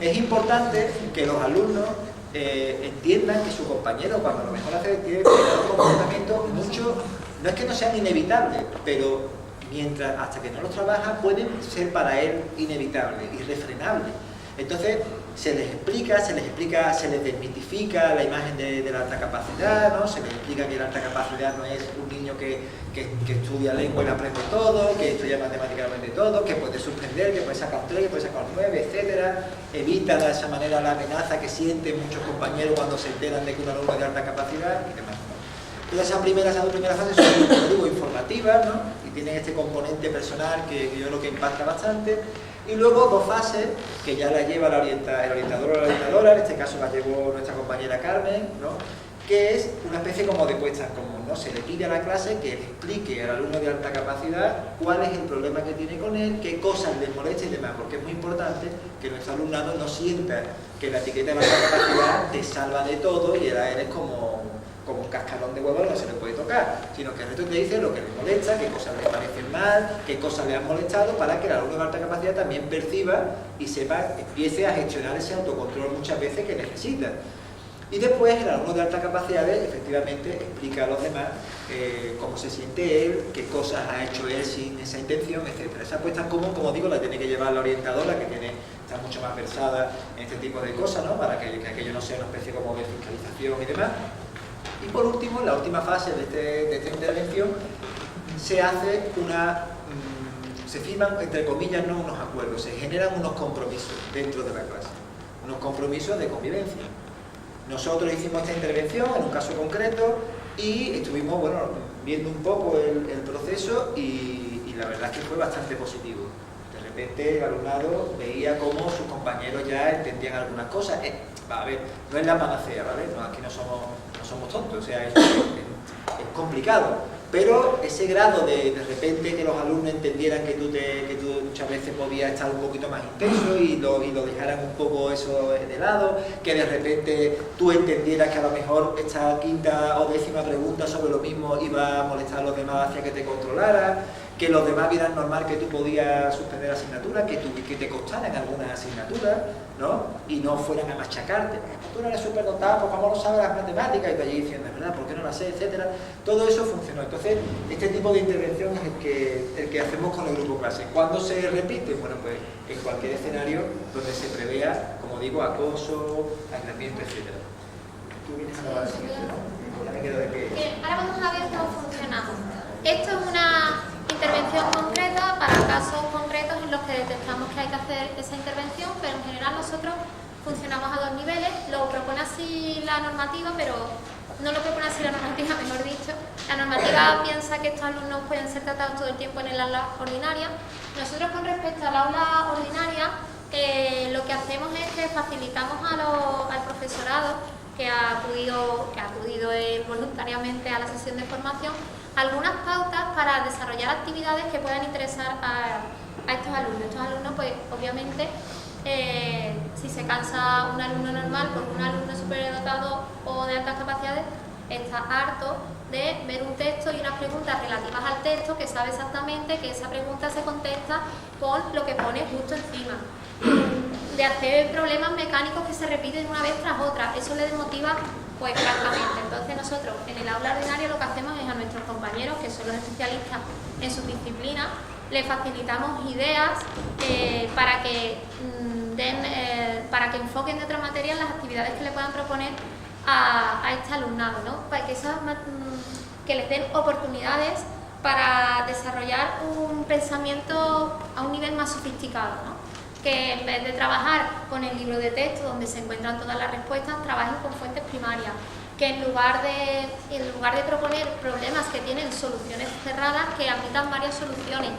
es importante que los alumnos entiendan que su compañero, cuando a lo mejor hace tiene un comportamiento mucho, no es que no sean inevitables, pero hasta que no los trabaja, pueden ser para él inevitables, irrefrenables. Entonces, se les explica, se les desmitifica la imagen de la alta capacidad, ¿no? Se les explica que la alta capacidad no es un niño que estudia lengua y lo aprende todo, que estudia matemáticas y lo aprende todo, que puede suspender, que puede sacar 3, que puede sacar 9, etc. Evita de esa manera la amenaza que sienten muchos compañeros cuando se enteran de que un alumno es de alta capacidad y demás, ¿no? Entonces esas dos primeras fases son, como digo, informativas, ¿no? Y tienen este componente personal que yo creo que impacta bastante. Y luego 2 fases que ya la lleva el orientador o la orientadora, en este caso la llevó nuestra compañera Carmen, ¿no? Que es una especie como de puesta en común, ¿no? Se le pide a la clase que le explique al alumno de alta capacidad cuál es el problema que tiene con él, qué cosas le molesta y demás, porque es muy importante que nuestro alumnado no sienta que la etiqueta de alta capacidad te salva de todo y eres como un cascarón de huevos, no se le puede tocar, sino que el resto te dice lo que le molesta, qué cosas le parecen mal, qué cosas le han molestado, para que el alumno de alta capacidad también perciba y sepa, empiece a gestionar ese autocontrol muchas veces que necesita. Y después el alumno de alta capacidad efectivamente explica a los demás cómo se siente él, qué cosas ha hecho él sin esa intención, etc. Esa puesta en común, como digo, la tiene que llevar la orientadora, que está mucho más versada en este tipo de cosas, ¿no? Para que aquello no sea una especie como de fiscalización y demás. Y por último, en la última fase de esta intervención, se firman, entre comillas, no unos acuerdos, se generan unos compromisos dentro de la clase, unos compromisos de convivencia. Nosotros hicimos esta intervención en un caso concreto y estuvimos, viendo un poco el proceso y la verdad es que fue bastante positivo. De repente el alumnado veía cómo sus compañeros ya entendían algunas cosas. A ver, no es la panacea, ¿vale? Aquí no somos tontos, o sea, es complicado, pero ese grado de repente que los alumnos entendieran que tú muchas veces podías estar un poquito más intenso y lo dejaran un poco eso de lado, que de repente tú entendieras que a lo mejor esta 5ª o 10ª pregunta sobre lo mismo iba a molestar a los demás hacia que te controlaras, que los demás vieran normal que tú podías suspender asignaturas, que te costaran algunas asignaturas, ¿no? Y no fueran a machacarte. Tú no eres súper dotado, pues cómo no sabes las matemáticas, y tú allí diciendo, ¿verdad? ¿Por qué no las sé? Etcétera. Todo eso funcionó. Entonces, este tipo de intervención es el que hacemos con el grupo clase. ¿Cuándo se repite? Bueno, pues en cualquier escenario donde se prevea, como digo, acoso, aislamiento, etcétera. ¿Tú vienes a la siguiente? Ya me quedo de que... Ahora vamos a ver cómo funciona. Esto es una intervención concreta para casos concretos en los que detectamos que hay que hacer esa intervención, pero en general nosotros funcionamos a 2 niveles. Lo propone así la normativa, pero no lo propone así la normativa, mejor dicho. La normativa piensa que estos alumnos pueden ser tratados todo el tiempo en el aula ordinaria. Nosotros, con respecto al aula ordinaria, lo que hacemos es que facilitamos al profesorado que ha acudido voluntariamente a la sesión de formación algunas pautas para desarrollar actividades que puedan interesar a estos alumnos. Estos alumnos, pues obviamente, si se cansa un alumno normal por un alumno superdotado o de altas capacidades, está harto de ver un texto y unas preguntas relativas al texto, que sabe exactamente que esa pregunta se contesta con lo que pone justo encima, de hacer problemas mecánicos que se repiten una vez tras otra. Eso le desmotiva, pues, francamente. Entonces nosotros en el aula ordinaria lo que hacemos es a nuestros compañeros, que son los especialistas en sus disciplinas, le facilitamos ideas para que para que enfoquen de otra materia las actividades que le puedan proponer a este alumnado, ¿no? Para que les den oportunidades para desarrollar un pensamiento a un nivel más sofisticado, ¿no? Que en vez de trabajar con el libro de texto donde se encuentran todas las respuestas, trabajen con fuentes primarias, que en lugar de proponer problemas que tienen soluciones cerradas, que admitan varias soluciones,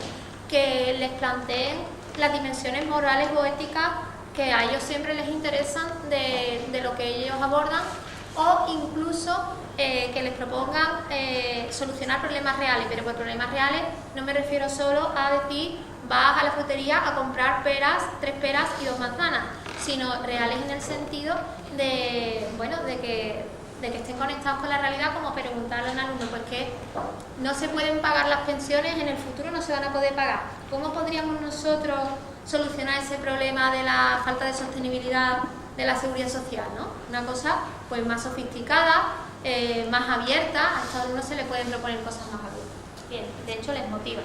que les planteen las dimensiones morales o éticas que a ellos siempre les interesan de lo que ellos abordan, o incluso que les propongan solucionar problemas reales. Pero por problemas reales no me refiero solo a decir vas a la frutería a comprar peras, 3 peras y 2 manzanas, sino reales en el sentido de, bueno, de que estén conectados con la realidad, como preguntarle a un alumno, pues que no se pueden pagar las pensiones, en el futuro no se van a poder pagar. ¿Cómo podríamos nosotros solucionar ese problema de la falta de sostenibilidad de la seguridad social, ¿no? Una cosa pues más sofisticada, más abierta. A estos alumnos se les pueden proponer cosas más adultas. Bien, de hecho les motiva.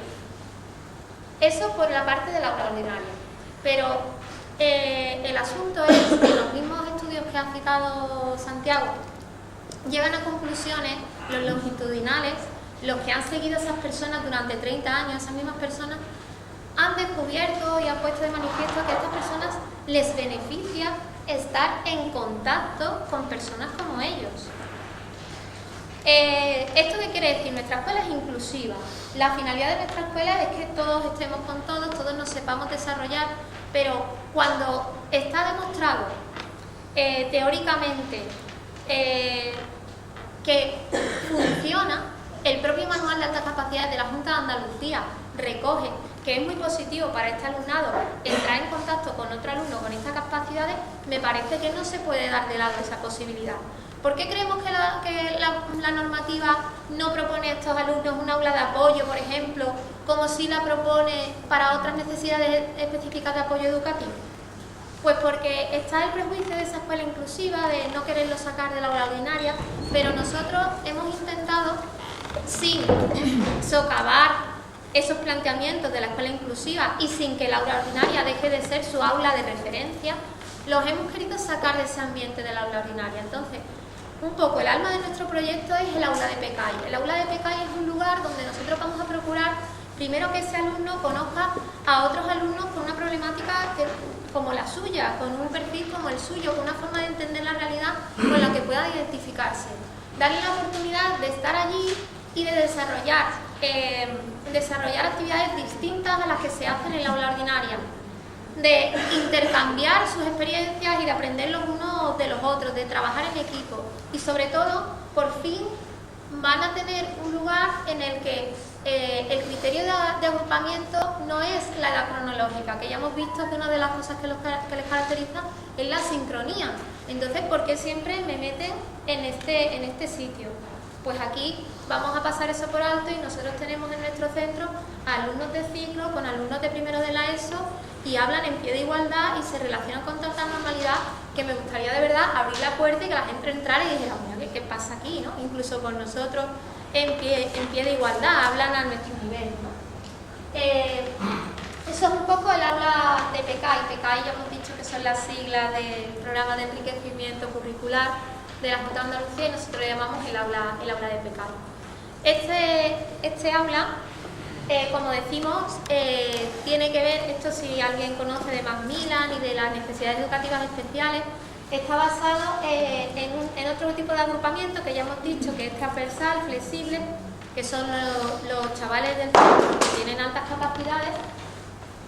Eso por la parte del aula ordinaria. Pero el asunto es que los mismos estudios que ha citado Santiago llegan a conclusiones, los longitudinales, los que han seguido a esas personas durante 30 años, esas mismas personas, han descubierto y han puesto de manifiesto que a estas personas les beneficia estar en contacto con personas como ellos. ¿Esto qué quiere decir? Nuestra escuela es inclusiva. La finalidad de nuestra escuela es que todos estemos con todos nos sepamos desarrollar, pero cuando está demostrado teóricamente que funciona, el propio manual de altas capacidades de la Junta de Andalucía recoge que es muy positivo para este alumnado entrar en contacto con otro alumno con estas capacidades, me parece que no se puede dar de lado esa posibilidad. ¿Por qué creemos que la normativa no propone a estos alumnos un aula de apoyo, por ejemplo, como si la propone para otras necesidades específicas de apoyo educativo? Pues porque está el prejuicio de esa escuela inclusiva, de no quererlo sacar de la aula ordinaria, pero nosotros hemos intentado, sin socavar esos planteamientos de la escuela inclusiva y sin que la aula ordinaria deje de ser su aula de referencia, los hemos querido sacar de ese ambiente del aula ordinaria. Entonces, un poco el alma de nuestro proyecto es el aula de PECAI. El aula de PECAI es un lugar donde nosotros vamos a procurar, primero, que ese alumno conozca a otros alumnos con una problemática como la suya, con un perfil como el suyo, con una forma de entender la realidad con la que pueda identificarse. Darle la oportunidad de estar allí y de desarrollar actividades distintas a las que se hacen en la aula ordinaria, de intercambiar sus experiencias y de aprender los unos de los otros, de trabajar en equipo, y sobre todo, por fin, van a tener un lugar en el que el criterio de agrupamiento no es la edad cronológica, que ya hemos visto que una de las cosas que les caracteriza es la sincronía. Entonces, ¿por qué siempre me meten en este sitio? Pues aquí vamos a pasar eso por alto, y nosotros tenemos en nuestro centro alumnos de ciclo con alumnos de primero de la ESO, y hablan en pie de igualdad y se relacionan con tanta normalidad que me gustaría de verdad abrir la puerta y que la gente entrara y dijera, mira, ¿qué pasa aquí, no? Incluso con nosotros en pie de igualdad, hablan a nuestro nivel, ¿no? Eso es un poco el aula de PECAI. PECAI ya hemos dicho que son las siglas del Programa de Enriquecimiento Curricular de la Junta de Andalucía, y nosotros le llamamos el aula de PECAI. Este aula, como decimos, tiene que ver, esto si alguien conoce de Macmillan y de las necesidades educativas especiales, está basado en otro tipo de agrupamiento que ya hemos dicho que es transversal, flexible, que son los chavales del centro que tienen altas capacidades,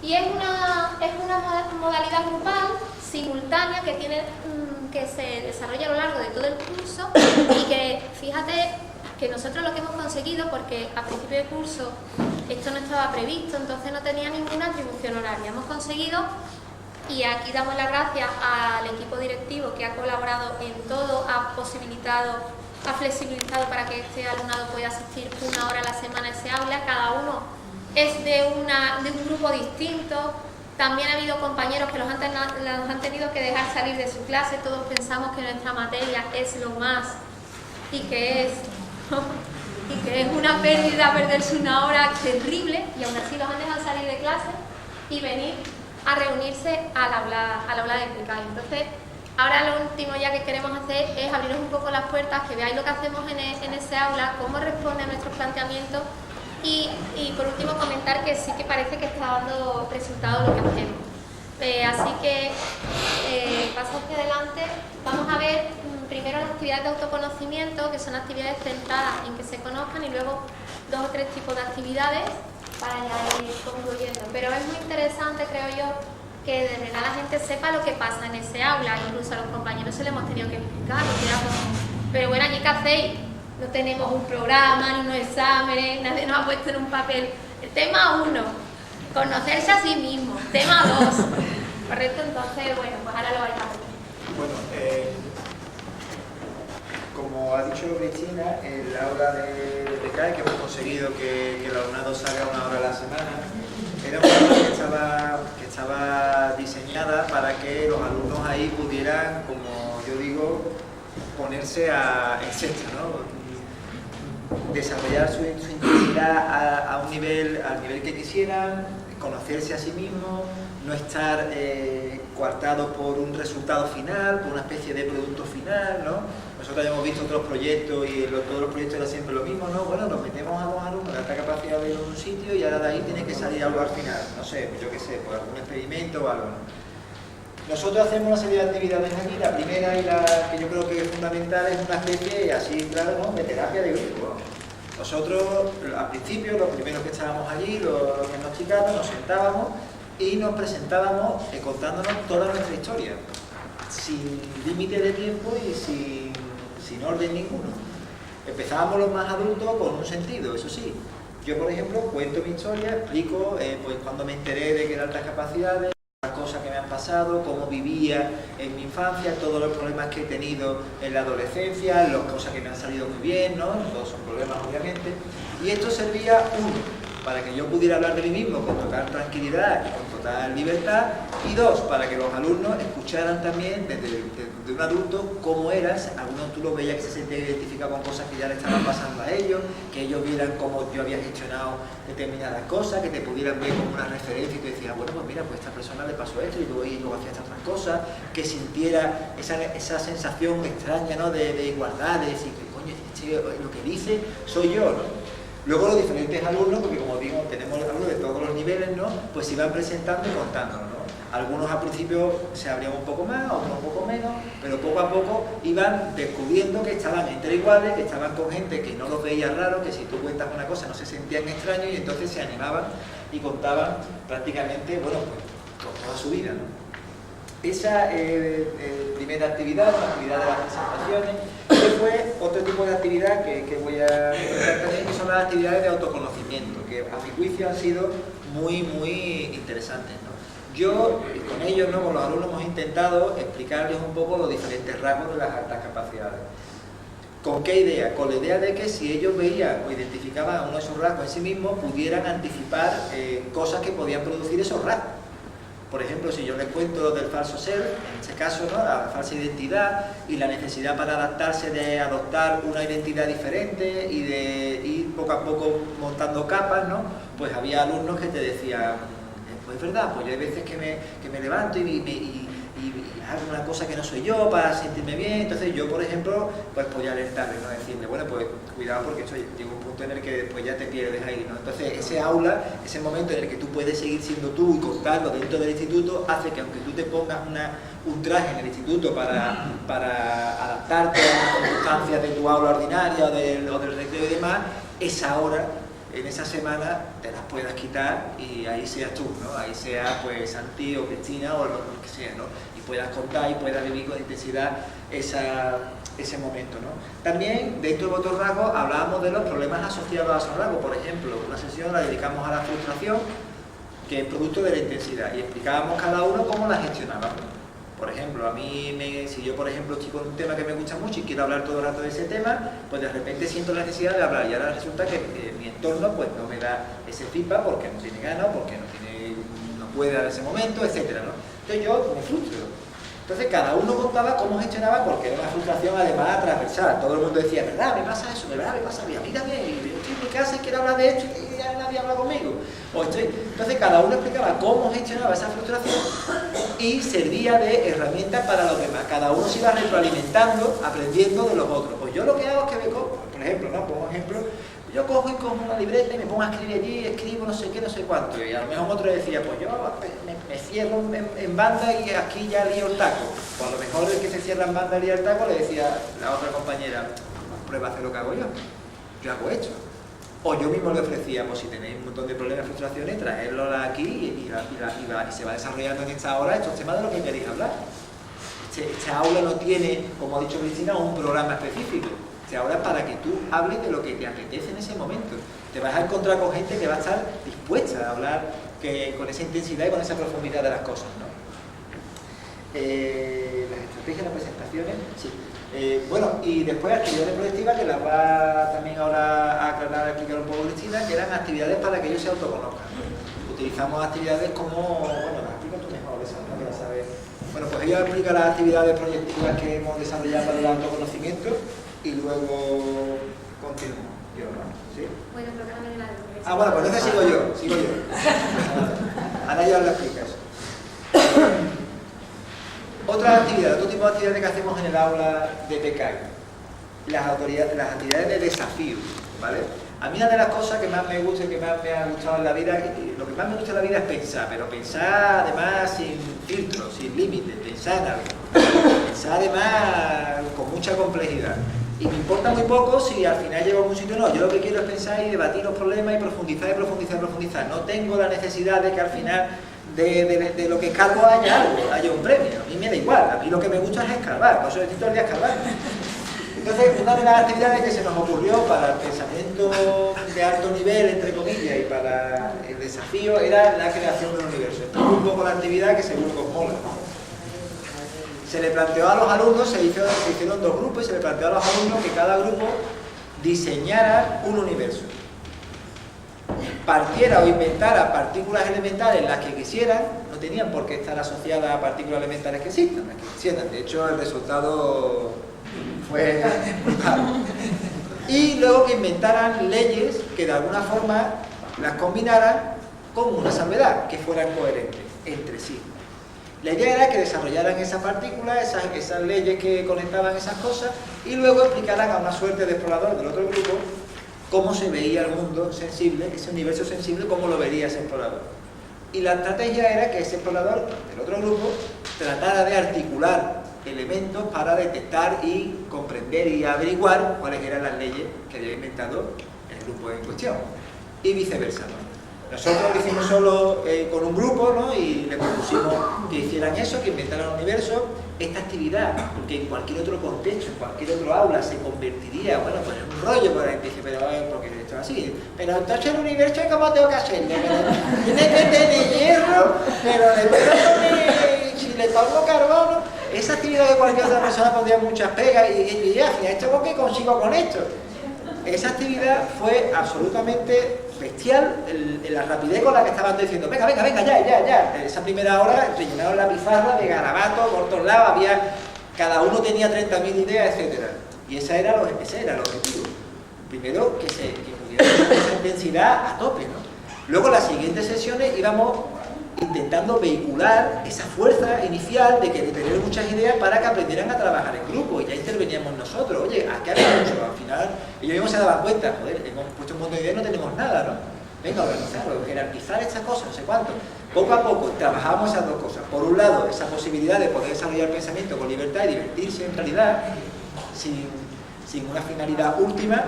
y es una modalidad grupal simultánea que se desarrolla a lo largo de todo el curso, y que, fíjate, que nosotros lo que hemos conseguido, porque a principio de curso esto no estaba previsto, entonces no tenía ninguna atribución horaria, hemos conseguido, y aquí damos las gracias al equipo directivo que ha colaborado en todo, ha flexibilizado para que este alumnado pueda asistir 1 hora a la semana a ese aula. Cada uno es de un grupo distinto. También ha habido compañeros que los han tenido que dejar salir de su clase. Todos pensamos que nuestra materia es lo más, y que es y que es una pérdida perderse una hora terrible, y aún así los han dejado salir de clase y venir a reunirse al aula de Precai. Entonces, ahora lo último ya que queremos hacer es abriros un poco las puertas, que veáis lo que hacemos en ese aula, cómo responde a nuestros planteamientos y por último comentar que sí que parece que está dando resultado lo que hacemos. Así que paso hacia adelante. Vamos a ver primero las actividades de autoconocimiento, que son actividades centradas en que se conozcan, y luego 2 o 3 tipos de actividades para ya ir concluyendo. Pero es muy interesante, creo yo, que de verdad la gente sepa lo que pasa en ese aula. Incluso a los compañeros se les hemos tenido que explicar, pero bueno, ¿allí qué hacéis? No tenemos un programa, ni unos exámenes, nadie nos ha puesto en un papel. El tema 1, conocerse a sí mismo. Tema 2, ¿correcto? Entonces, bueno, pues ahora lo vais a ver. Bueno, como ha dicho Cristina, el aula de Precai, que hemos conseguido que el alumnado salga 1 hora a la semana, era una aula que estaba diseñada para que los alumnos ahí pudieran, como yo digo, ponerse en sexta, ¿no? Desarrollar su intensidad al nivel que quisieran, conocerse a sí mismos, no estar coartados por un resultado final, por una especie de producto final, ¿no? Nosotros ya hemos visto otros proyectos y todos los proyectos eran siempre lo mismo, ¿no? Bueno, nos metemos a 2 alumnos de alta capacidad de ir a un sitio y ahora de ahí tiene que salir algo al final, no sé, yo qué sé, por algún experimento o algo, ¿no? Nosotros hacemos una serie de actividades aquí. La primera y la que yo creo que es fundamental es una especie, así claro, ¿no?, de terapia de grupo. Nosotros, al principio, los primeros que estábamos allí, los diagnosticados, nos sentábamos y nos presentábamos contándonos toda nuestra historia, sin límite de tiempo y sin orden ninguno. Empezábamos los más adultos con un sentido, eso sí. Yo, por ejemplo, cuento mi historia, explico pues cuando me enteré de que era altas capacidades, las cosas que me han pasado, cómo vivía en mi infancia, todos los problemas que he tenido en la adolescencia, las cosas que me han salido muy bien, ¿no? Todos son problemas, obviamente. Y esto servía, 1, para que yo pudiera hablar de mí mismo con total tranquilidad y con total libertad, y 2, para que los alumnos escucharan también desde un adulto cómo eras. Algunos tú los veías que se sentían identificados con cosas que ya le estaban pasando a ellos, que ellos vieran cómo yo había gestionado determinadas cosas, que te pudieran ver como una referencia y tú decías, bueno, pues mira, pues a esta persona le pasó esto y luego hacía estas otras cosas, que sintiera esa sensación extraña, ¿no?, de igualdad, de decir, coño, lo que dice soy yo, ¿no? Luego los diferentes alumnos, porque como digo, tenemos alumnos de todos los niveles, ¿no?, pues se iban presentando y contándonos, ¿no? Algunos al principio se abrían un poco más, otros un poco menos, pero poco a poco iban descubriendo que estaban entre iguales, que estaban con gente que no los veía raro, que si tú cuentas una cosa no se sentían extraños, y entonces se animaban y contaban prácticamente, bueno, pues con toda su vida, ¿no? Esa primera actividad, la actividad de las presentaciones, y después otro tipo de actividad que voy a comentar también, que son las actividades de autoconocimiento, que a mi juicio han sido muy, muy interesantes, ¿no? Yo, con ellos, ¿no?, con los alumnos, hemos intentado explicarles un poco los diferentes rasgos de las altas capacidades. ¿Con qué idea? Con la idea de que si ellos veían o identificaban uno de esos rasgos en sí mismos, pudieran anticipar cosas que podían producir esos rasgos. Por ejemplo, si yo les cuento del falso ser, en este caso, ¿no?, la falsa identidad y la necesidad para adaptarse de adoptar una identidad diferente y de ir poco a poco montando capas, ¿no?, pues había alumnos que te decían, pues es verdad, pues yo hay veces que me levanto y hago una cosa que no soy yo para sentirme bien. Entonces yo, por ejemplo, pues podía alertarle, ¿no?, decirle, bueno, pues cuidado porque esto llega un punto en el que después ya te pierdes ahí, ¿no? Entonces ese aula, ese momento en el que tú puedes seguir siendo tú y contarlo dentro del instituto, hace que aunque tú te pongas un traje en el instituto para adaptarte a las circunstancias de tu aula ordinaria o del recreo y demás, esa hora, en esa semana, te las puedas quitar y ahí seas tú, ¿no? Ahí sea pues Santi o Cristina o lo que sea, ¿no? Y puedas contar y puedas vivir con intensidad ese momento, ¿no? También, dentro de otros rasgos, hablábamos de los problemas asociados a esos rasgos. Por ejemplo, una sesión la dedicamos a la frustración, que es producto de la intensidad, y explicábamos cada uno cómo la gestionábamos. Por ejemplo, si yo, por ejemplo, estoy con un tema que me gusta mucho y quiero hablar todo el rato de ese tema, pues de repente siento la necesidad de hablar, y ahora resulta que mi entorno pues no me da ese feedback porque no tiene ganas, porque no puede dar ese momento, etcétera, ¿no? Entonces yo me frustro. Entonces cada uno contaba cómo gestionaba, porque era una frustración además transversal. Todo el mundo decía, ¿verdad? Me pasa eso, ¿verdad? Me pasa a mí también. Y yo estoy en mi casa y quiero hablar de esto y ya nadie habla conmigo. Entonces cada uno explicaba cómo gestionaba esa frustración y servía de herramienta para los demás. Cada uno se iba retroalimentando, aprendiendo de los otros. Pues yo lo que hago es que me cojo, por ejemplo, ¿no? Pongo ejemplo, yo cojo y cojo una libreta y me pongo a escribir allí, escribo no sé qué, no sé cuánto. Y a lo mejor otro decía, pues yo me cierro en banda y aquí ya lío el taco. Pues a lo mejor el que se cierra en banda y lía el taco le decía la otra compañera, prueba a hacer lo que hago yo hago esto. O yo mismo le ofrecía, pues si tenéis un montón de problemas, frustraciones, traerlo aquí y se va desarrollando en esta hora estos temas de lo que queréis hablar. Esta aula no tiene, como ha dicho Cristina, un programa específico. Esta aula es para que tú hables de lo que te apetece en ese momento. Te vas a encontrar con gente que va a estar dispuesta a hablar con esa intensidad y con esa profundidad de las cosas, ¿no? Las estrategias, las presentaciones, sí. Bueno, y después actividades proyectivas que las va también ahora a aclarar, a explicar un poco Cristina, que eran actividades para que ellos se autoconozcan. Utilizamos actividades como, bueno, las explico tú mejor, esa, ¿no? Que la sabes. Bueno, pues ella explica las actividades proyectivas que hemos desarrollado para el autoconocimiento y luego continúo yo, ¿no? ¿Sí? Bueno, pero también la de... Bueno, pues entonces sigo yo. Ahora ya lo explicas. Otra actividad, otro tipo de actividades que hacemos en el aula de PKI, las actividades de desafío, ¿vale? A mí una de las cosas que más me gusta y que más me ha gustado en la vida, lo que más me gusta en la vida es pensar, pero pensar además sin filtros, sin límites, pensar en algo, pensar además con mucha complejidad. Y me importa muy poco si al final llego a algún sitio o no. Yo lo que quiero es pensar y debatir los problemas y profundizar. No tengo la necesidad de que al final de lo que escarbo haya algo, haya un premio. A mí me da igual, a mí lo que me gusta es escarbar, por eso estoy todo el día escarbando. Entonces, una de las actividades que se nos ocurrió para el pensamiento de alto nivel, entre comillas, y para el desafío era la creación del universo. Esto es un poco la actividad que seguro que os mola. Se le planteó a los alumnos, se hicieron dos grupos y se le planteó a los alumnos que cada grupo diseñara un universo. Partiera o inventara partículas elementales las que quisieran, no tenían por qué estar asociadas a partículas elementales que existan, las que quisieran. De hecho, el resultado fue brutal. Y luego que inventaran leyes que de alguna forma las combinaran con una salvedad, que fueran coherentes entre sí. La idea era que desarrollaran esas partículas, esas leyes que conectaban esas cosas, y luego explicaran a una suerte de exploradores del otro grupo cómo se veía el mundo sensible, ese universo sensible, cómo lo vería ese explorador. Y la estrategia era que ese explorador del otro grupo tratara de articular elementos para detectar y comprender y averiguar cuáles eran las leyes que había inventado el grupo en cuestión. Y viceversa, ¿no? Nosotros lo hicimos solo con un grupo, ¿no? Y le propusimos que hicieran eso, que inventaran un universo. Esta actividad, que en cualquier otro contexto, en cualquier otro aula, se convertiría, bueno, pues en un rollo por ahí, pero porque esto es así. Pero entonces el universo, ¿cómo tengo que hacerlo? Tiene que tener hierro, pero le puedo poner, si le pongo carbono. Esa actividad de cualquier otra persona pondría muchas pegas y al final, ¿esto qué consigo con esto? Esa actividad fue absolutamente bestial, la rapidez con la que estaban diciendo, venga, ya. Esa primera hora rellenaron la pizarra de garabatos por todos lados, cada uno tenía 30.000 ideas, etc. Y ese era el objetivo. Primero, que pudiera tener esa intensidad a tope, ¿no? Luego, las siguientes sesiones íbamos intentando vehicular esa fuerza inicial de tener muchas ideas para que aprendieran a trabajar en grupo, y ya interveníamos nosotros. Oye, ¿a qué habéis hecho? Al final, ellos mismos se daban cuenta, joder, hemos puesto un montón de ideas y no tenemos nada, ¿no? Venga, organizarlo, jerarquizar estas cosas, no sé cuánto. Poco a poco trabajamos esas dos cosas. Por un lado, esa posibilidad de poder desarrollar el pensamiento con libertad y divertirse en realidad, sin una finalidad última.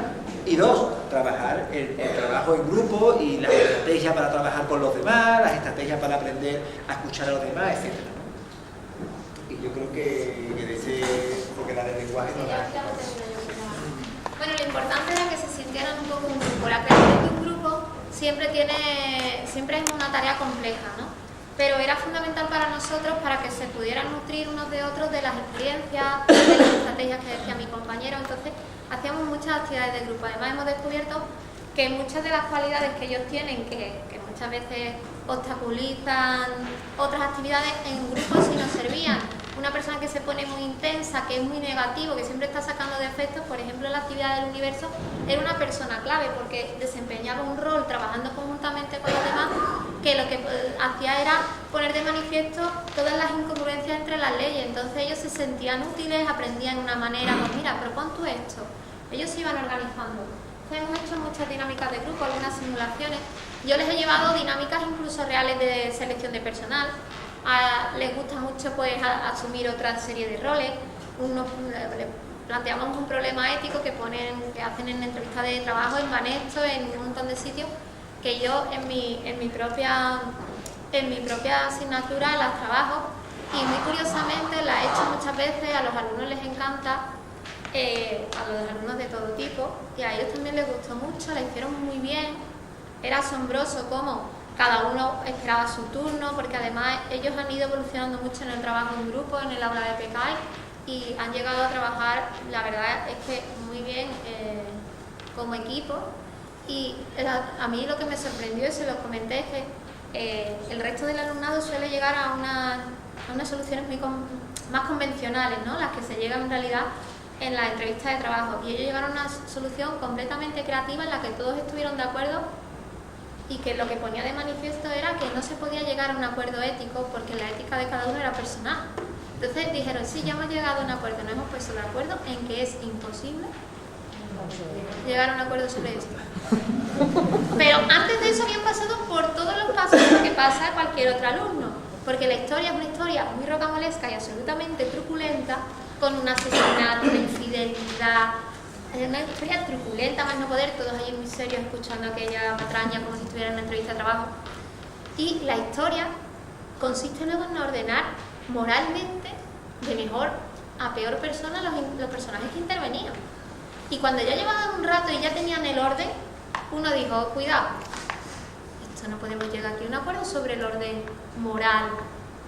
Y dos, trabajar el trabajo en grupo y las estrategias para trabajar con los demás, las estrategias para aprender a escuchar a los demás, etc. Y yo creo que de ese, porque la del lenguaje no da. Bueno, lo importante era que se sintieran un poco un grupo. La creación de un grupo siempre es una tarea compleja, ¿no? Pero era fundamental para nosotros para que se pudieran nutrir unos de otros de las experiencias, de las estrategias que decía mi compañero. Entonces, hacíamos muchas actividades de grupo. Además, hemos descubierto que muchas de las cualidades que ellos tienen, que muchas veces obstaculizan otras actividades, en grupo sí nos servían. una persona que se pone muy intensa, que es muy negativo, que siempre está sacando defectos, por ejemplo, en la actividad del universo, era una persona clave porque desempeñaba un rol trabajando conjuntamente con los demás, que lo que hacía era poner de manifiesto todas las incongruencias entre las leyes. Entonces ellos se sentían útiles, aprendían una manera, pues mira, propon tú esto. Ellos se iban organizando. Entonces hemos hecho muchas dinámicas de grupo, algunas simulaciones. Yo les he llevado dinámicas incluso reales de selección de personal. Les gusta mucho pues asumir otra serie de roles. Le planteamos un problema ético que hacen en entrevistas de trabajo, en Banesto, en un montón de sitios, que yo en mi propia asignatura las trabajo, y muy curiosamente las he hecho muchas veces. A los alumnos les encanta, a los alumnos de todo tipo, y a ellos también les gustó mucho, la hicieron muy bien. Era asombroso cómo cada uno esperaba su turno, porque además ellos han ido evolucionando mucho en el trabajo en grupo, en el aula de PECAI, y han llegado a trabajar, la verdad es que muy bien como equipo. Y a mí lo que me sorprendió, y se lo comenté, es que el resto del alumnado suele llegar a unas soluciones más convencionales, ¿no? Las que se llegan en realidad en la entrevista de trabajo, y ellos llegaron a una solución completamente creativa en la que todos estuvieron de acuerdo, y que lo que ponía de manifiesto era que no se podía llegar a un acuerdo ético porque la ética de cada uno era personal. Entonces dijeron, sí, ya hemos llegado a un acuerdo, nos hemos puesto de acuerdo en que es imposible llegar a un acuerdo sobre esto. Pero antes de eso habían pasado por todos los pasos que pasa cualquier otro alumno, porque la historia es una historia muy rocambolesca y absolutamente truculenta, con un asesinato, una infidelidad, una historia truculenta más no poder, todos allí muy serios escuchando aquella patraña como si estuvieran en una entrevista de trabajo. Y la historia consiste luego en ordenar moralmente de mejor a peor persona los personajes que intervenían. Y cuando ya llevaban un rato y ya tenían el orden, uno dijo, cuidado, esto no podemos llegar aquí a un acuerdo sobre el orden moral,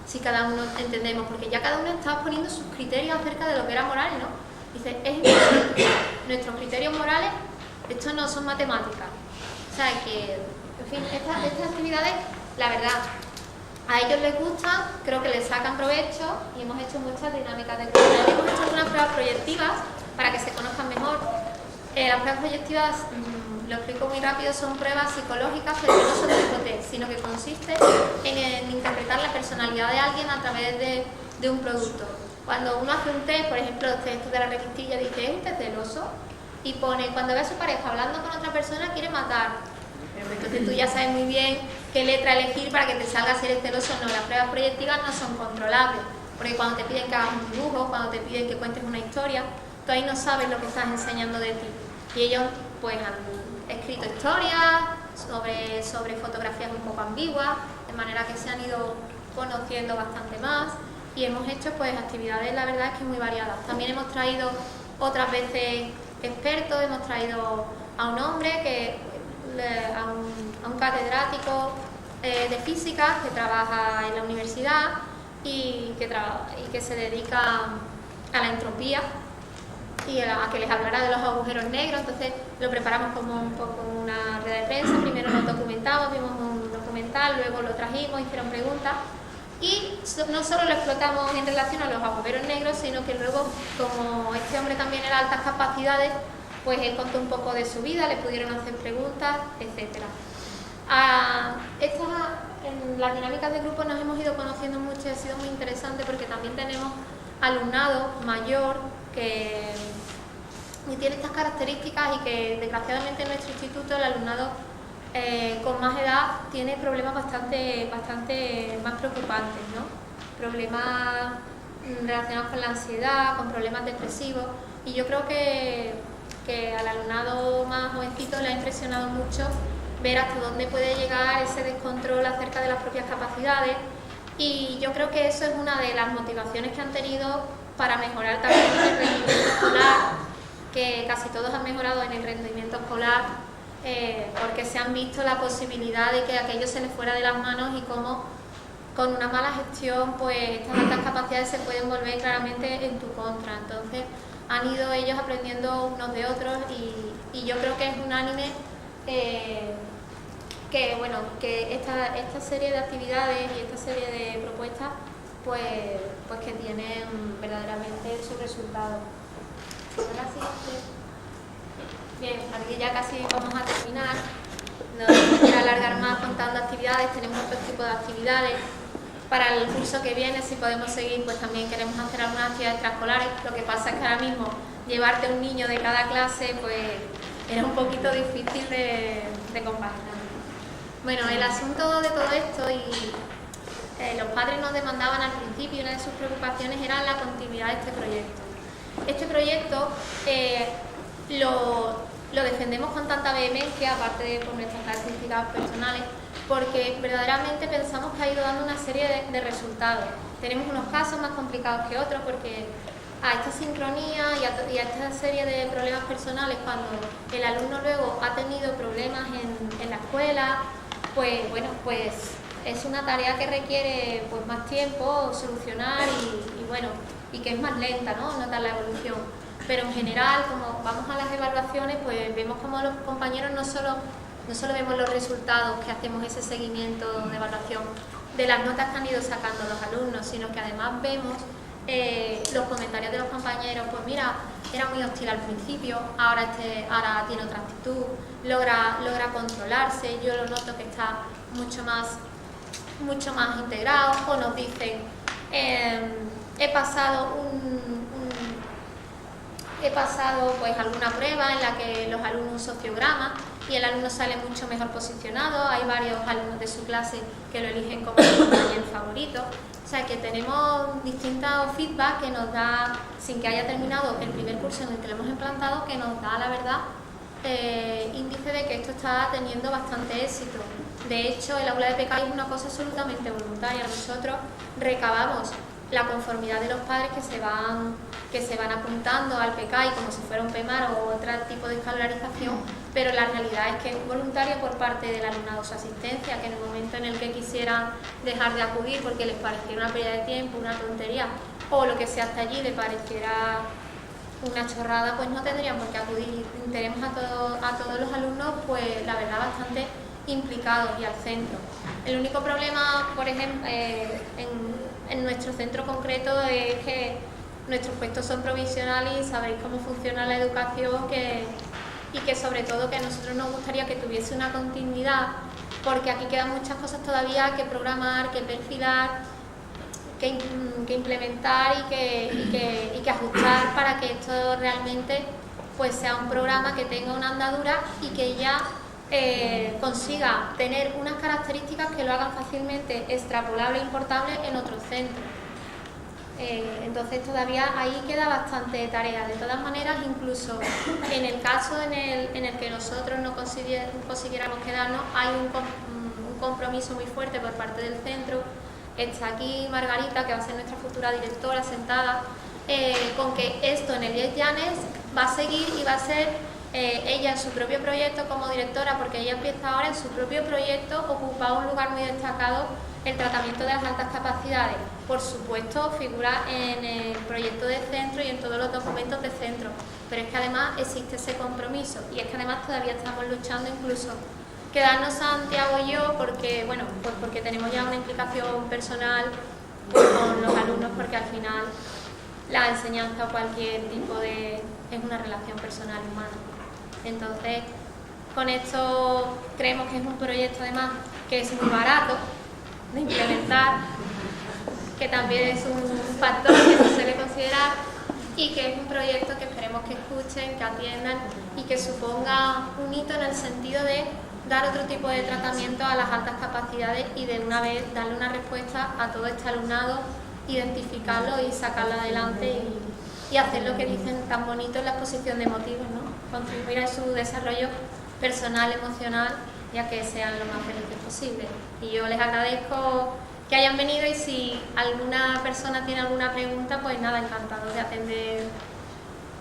si cada uno entendemos, porque ya cada uno estaba poniendo sus criterios acerca de lo que era moral, ¿no? Dice, es imposible, nuestros criterios morales, estos no son matemáticas. O sea, que, en fin, estas actividades, la verdad, a ellos les gustan, creo que les sacan provecho, y hemos hecho muchas dinámicas de grupo. Hemos hecho algunas pruebas proyectivas para que se conozcan mejor. Las pruebas proyectivas, lo explico muy rápido, son pruebas psicológicas, pero no son tipo test, sino que consiste en interpretar la personalidad de alguien a través de un producto. Cuando uno hace un test, por ejemplo, el test de la revistilla, dice, ¿es usted celoso? Y pone, cuando ve a su pareja hablando con otra persona, quiere matar. Entonces tú ya sabes muy bien qué letra elegir para que te salga si eres celoso o no. Las pruebas proyectivas no son controlables, porque cuando te piden que hagas un dibujo, cuando te piden que cuentes una historia, tú ahí no sabes lo que estás enseñando de ti. Y ellos pues han escrito historias sobre fotografías un poco ambiguas, de manera que se han ido conociendo bastante más, y hemos hecho pues actividades, la verdad es que muy variadas. También hemos traído otras veces expertos, hemos traído a un hombre, a un catedrático de física que trabaja en la universidad y que se dedica a la entropía y a que les hablará de los agujeros negros. Entonces lo preparamos como un poco una rueda de prensa. Primero nos documentamos, vimos un documental, luego lo trajimos, hicieron preguntas, y no solo lo explotamos en relación a los agujeros negros, sino que luego, como este hombre también era de altas capacidades, pues él contó un poco de su vida, le pudieron hacer preguntas, etc. En las dinámicas de grupo nos hemos ido conociendo mucho y ha sido muy interesante, porque también tenemos alumnado mayor que tiene estas características, y que desgraciadamente en nuestro instituto el alumnado con más edad tiene problemas bastante más preocupantes, ¿no? Problemas relacionados con la ansiedad, con problemas depresivos, y yo creo que al alumnado más jovencito le ha impresionado mucho ver hasta dónde puede llegar ese descontrol acerca de las propias capacidades, y yo creo que eso es una de las motivaciones que han tenido para mejorar también el rendimiento escolar, que casi todos han mejorado en el rendimiento escolar, porque se han visto la posibilidad de que aquello se les fuera de las manos, y cómo con una mala gestión pues estas altas capacidades se pueden volver claramente en tu contra. Entonces han ido ellos aprendiendo unos de otros, y yo creo que es unánime que esta serie de actividades y esta serie de propuestas pues que tienen verdaderamente su resultado. Ahora sí, bien, aquí ya casi vamos a terminar. No quiero alargar más contando actividades, tenemos otro tipo de actividades. Para el curso que viene, si podemos seguir, pues también queremos hacer algunas actividades extraescolares. Lo que pasa es que ahora mismo llevarte un niño de cada clase, pues era un poquito difícil de compaginar. Bueno, el asunto de todo esto y los padres nos demandaban al principio, y una de sus preocupaciones era la continuidad de este proyecto. Este proyecto lo defendemos con tanta vehemencia, aparte de por nuestras características personales, porque verdaderamente pensamos que ha ido dando una serie de resultados. Tenemos unos casos más complicados que otros porque a esta sincronía y a esta serie de problemas personales, cuando el alumno luego ha tenido problemas en la escuela, pues bueno, pues es una tarea que requiere pues más tiempo solucionar y bueno, y que es más lenta, ¿no? Notar la evolución. Pero en general, como vamos a las evaluaciones, pues vemos como los compañeros no solo vemos los resultados que hacemos ese seguimiento de evaluación de las notas que han ido sacando los alumnos, sino que además vemos los comentarios de los compañeros. Pues mira, era muy hostil al principio, ahora tiene otra actitud, logra controlarse, yo lo noto que está mucho más integrado. O nos dicen, he pasado pues alguna prueba en la que los alumnos un sociograma y el alumno sale mucho mejor posicionado. Hay varios alumnos de su clase que lo eligen como su compañero favorito. O sea que tenemos distintos feedback que nos da, sin que haya terminado el primer curso en el que lo hemos implantado, que nos da la verdad índice de que esto está teniendo bastante éxito. De hecho, el aula de PKI es una cosa absolutamente voluntaria. Nosotros recabamos la conformidad de los padres que se van apuntando al PKI como si fuera un PEMAR o otro tipo de escolarización, pero la realidad es que es voluntaria por parte del alumnado su asistencia, que en el momento en el que quisieran dejar de acudir porque les pareciera una pérdida de tiempo, una tontería, o lo que sea hasta allí les pareciera una chorrada, pues no tendrían por qué acudir. Tenemos a todos los alumnos, pues la verdad, bastante implicados y al centro. El único problema, por ejemplo, en nuestro centro concreto es que nuestros puestos son provisionales y sabéis cómo funciona la educación, y que sobre todo que a nosotros nos gustaría que tuviese una continuidad, porque aquí quedan muchas cosas todavía que programar, que perfilar, que implementar y que ajustar para que esto realmente pues sea un programa que tenga una andadura y que ya consiga tener unas características que lo hagan fácilmente extrapolable e importable en otros centros. Entonces todavía ahí queda bastante tarea. De todas maneras, incluso en el caso en el que nosotros no consiguiéramos quedarnos, hay un compromiso muy fuerte por parte del centro. Está aquí Margarita, que va a ser nuestra futura directora, sentada, con que esto en el IES Llanes va a seguir y va a ser ella en su propio proyecto como directora, porque ella empieza ahora en su propio proyecto, ocupa un lugar muy destacado el tratamiento de las altas capacidades. Por supuesto, figura en el proyecto de centro y en todos los documentos de centro, pero es que además existe ese compromiso, y es que además todavía estamos luchando incluso quedarnos Santiago y yo, porque bueno, pues porque tenemos ya una implicación personal con los alumnos, porque al final la enseñanza o cualquier tipo es una relación personal humana. Entonces, con esto creemos que es un proyecto además que es muy barato de implementar, que también es un factor que se suele considerar, y que es un proyecto que esperemos que escuchen, que atiendan y que suponga un hito en el sentido de dar otro tipo de tratamiento a las altas capacidades y de una vez darle una respuesta a todo este alumnado, identificarlo y sacarlo adelante y hacer lo que dicen tan bonito en la exposición de motivos, ¿no? Contribuir a su desarrollo personal, emocional, ya que sean lo más felices posible. Y yo les agradezco que hayan venido, y si alguna persona tiene alguna pregunta, pues nada, encantado de atender.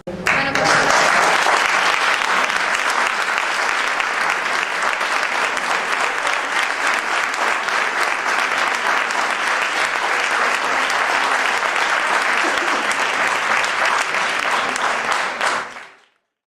Bueno, pues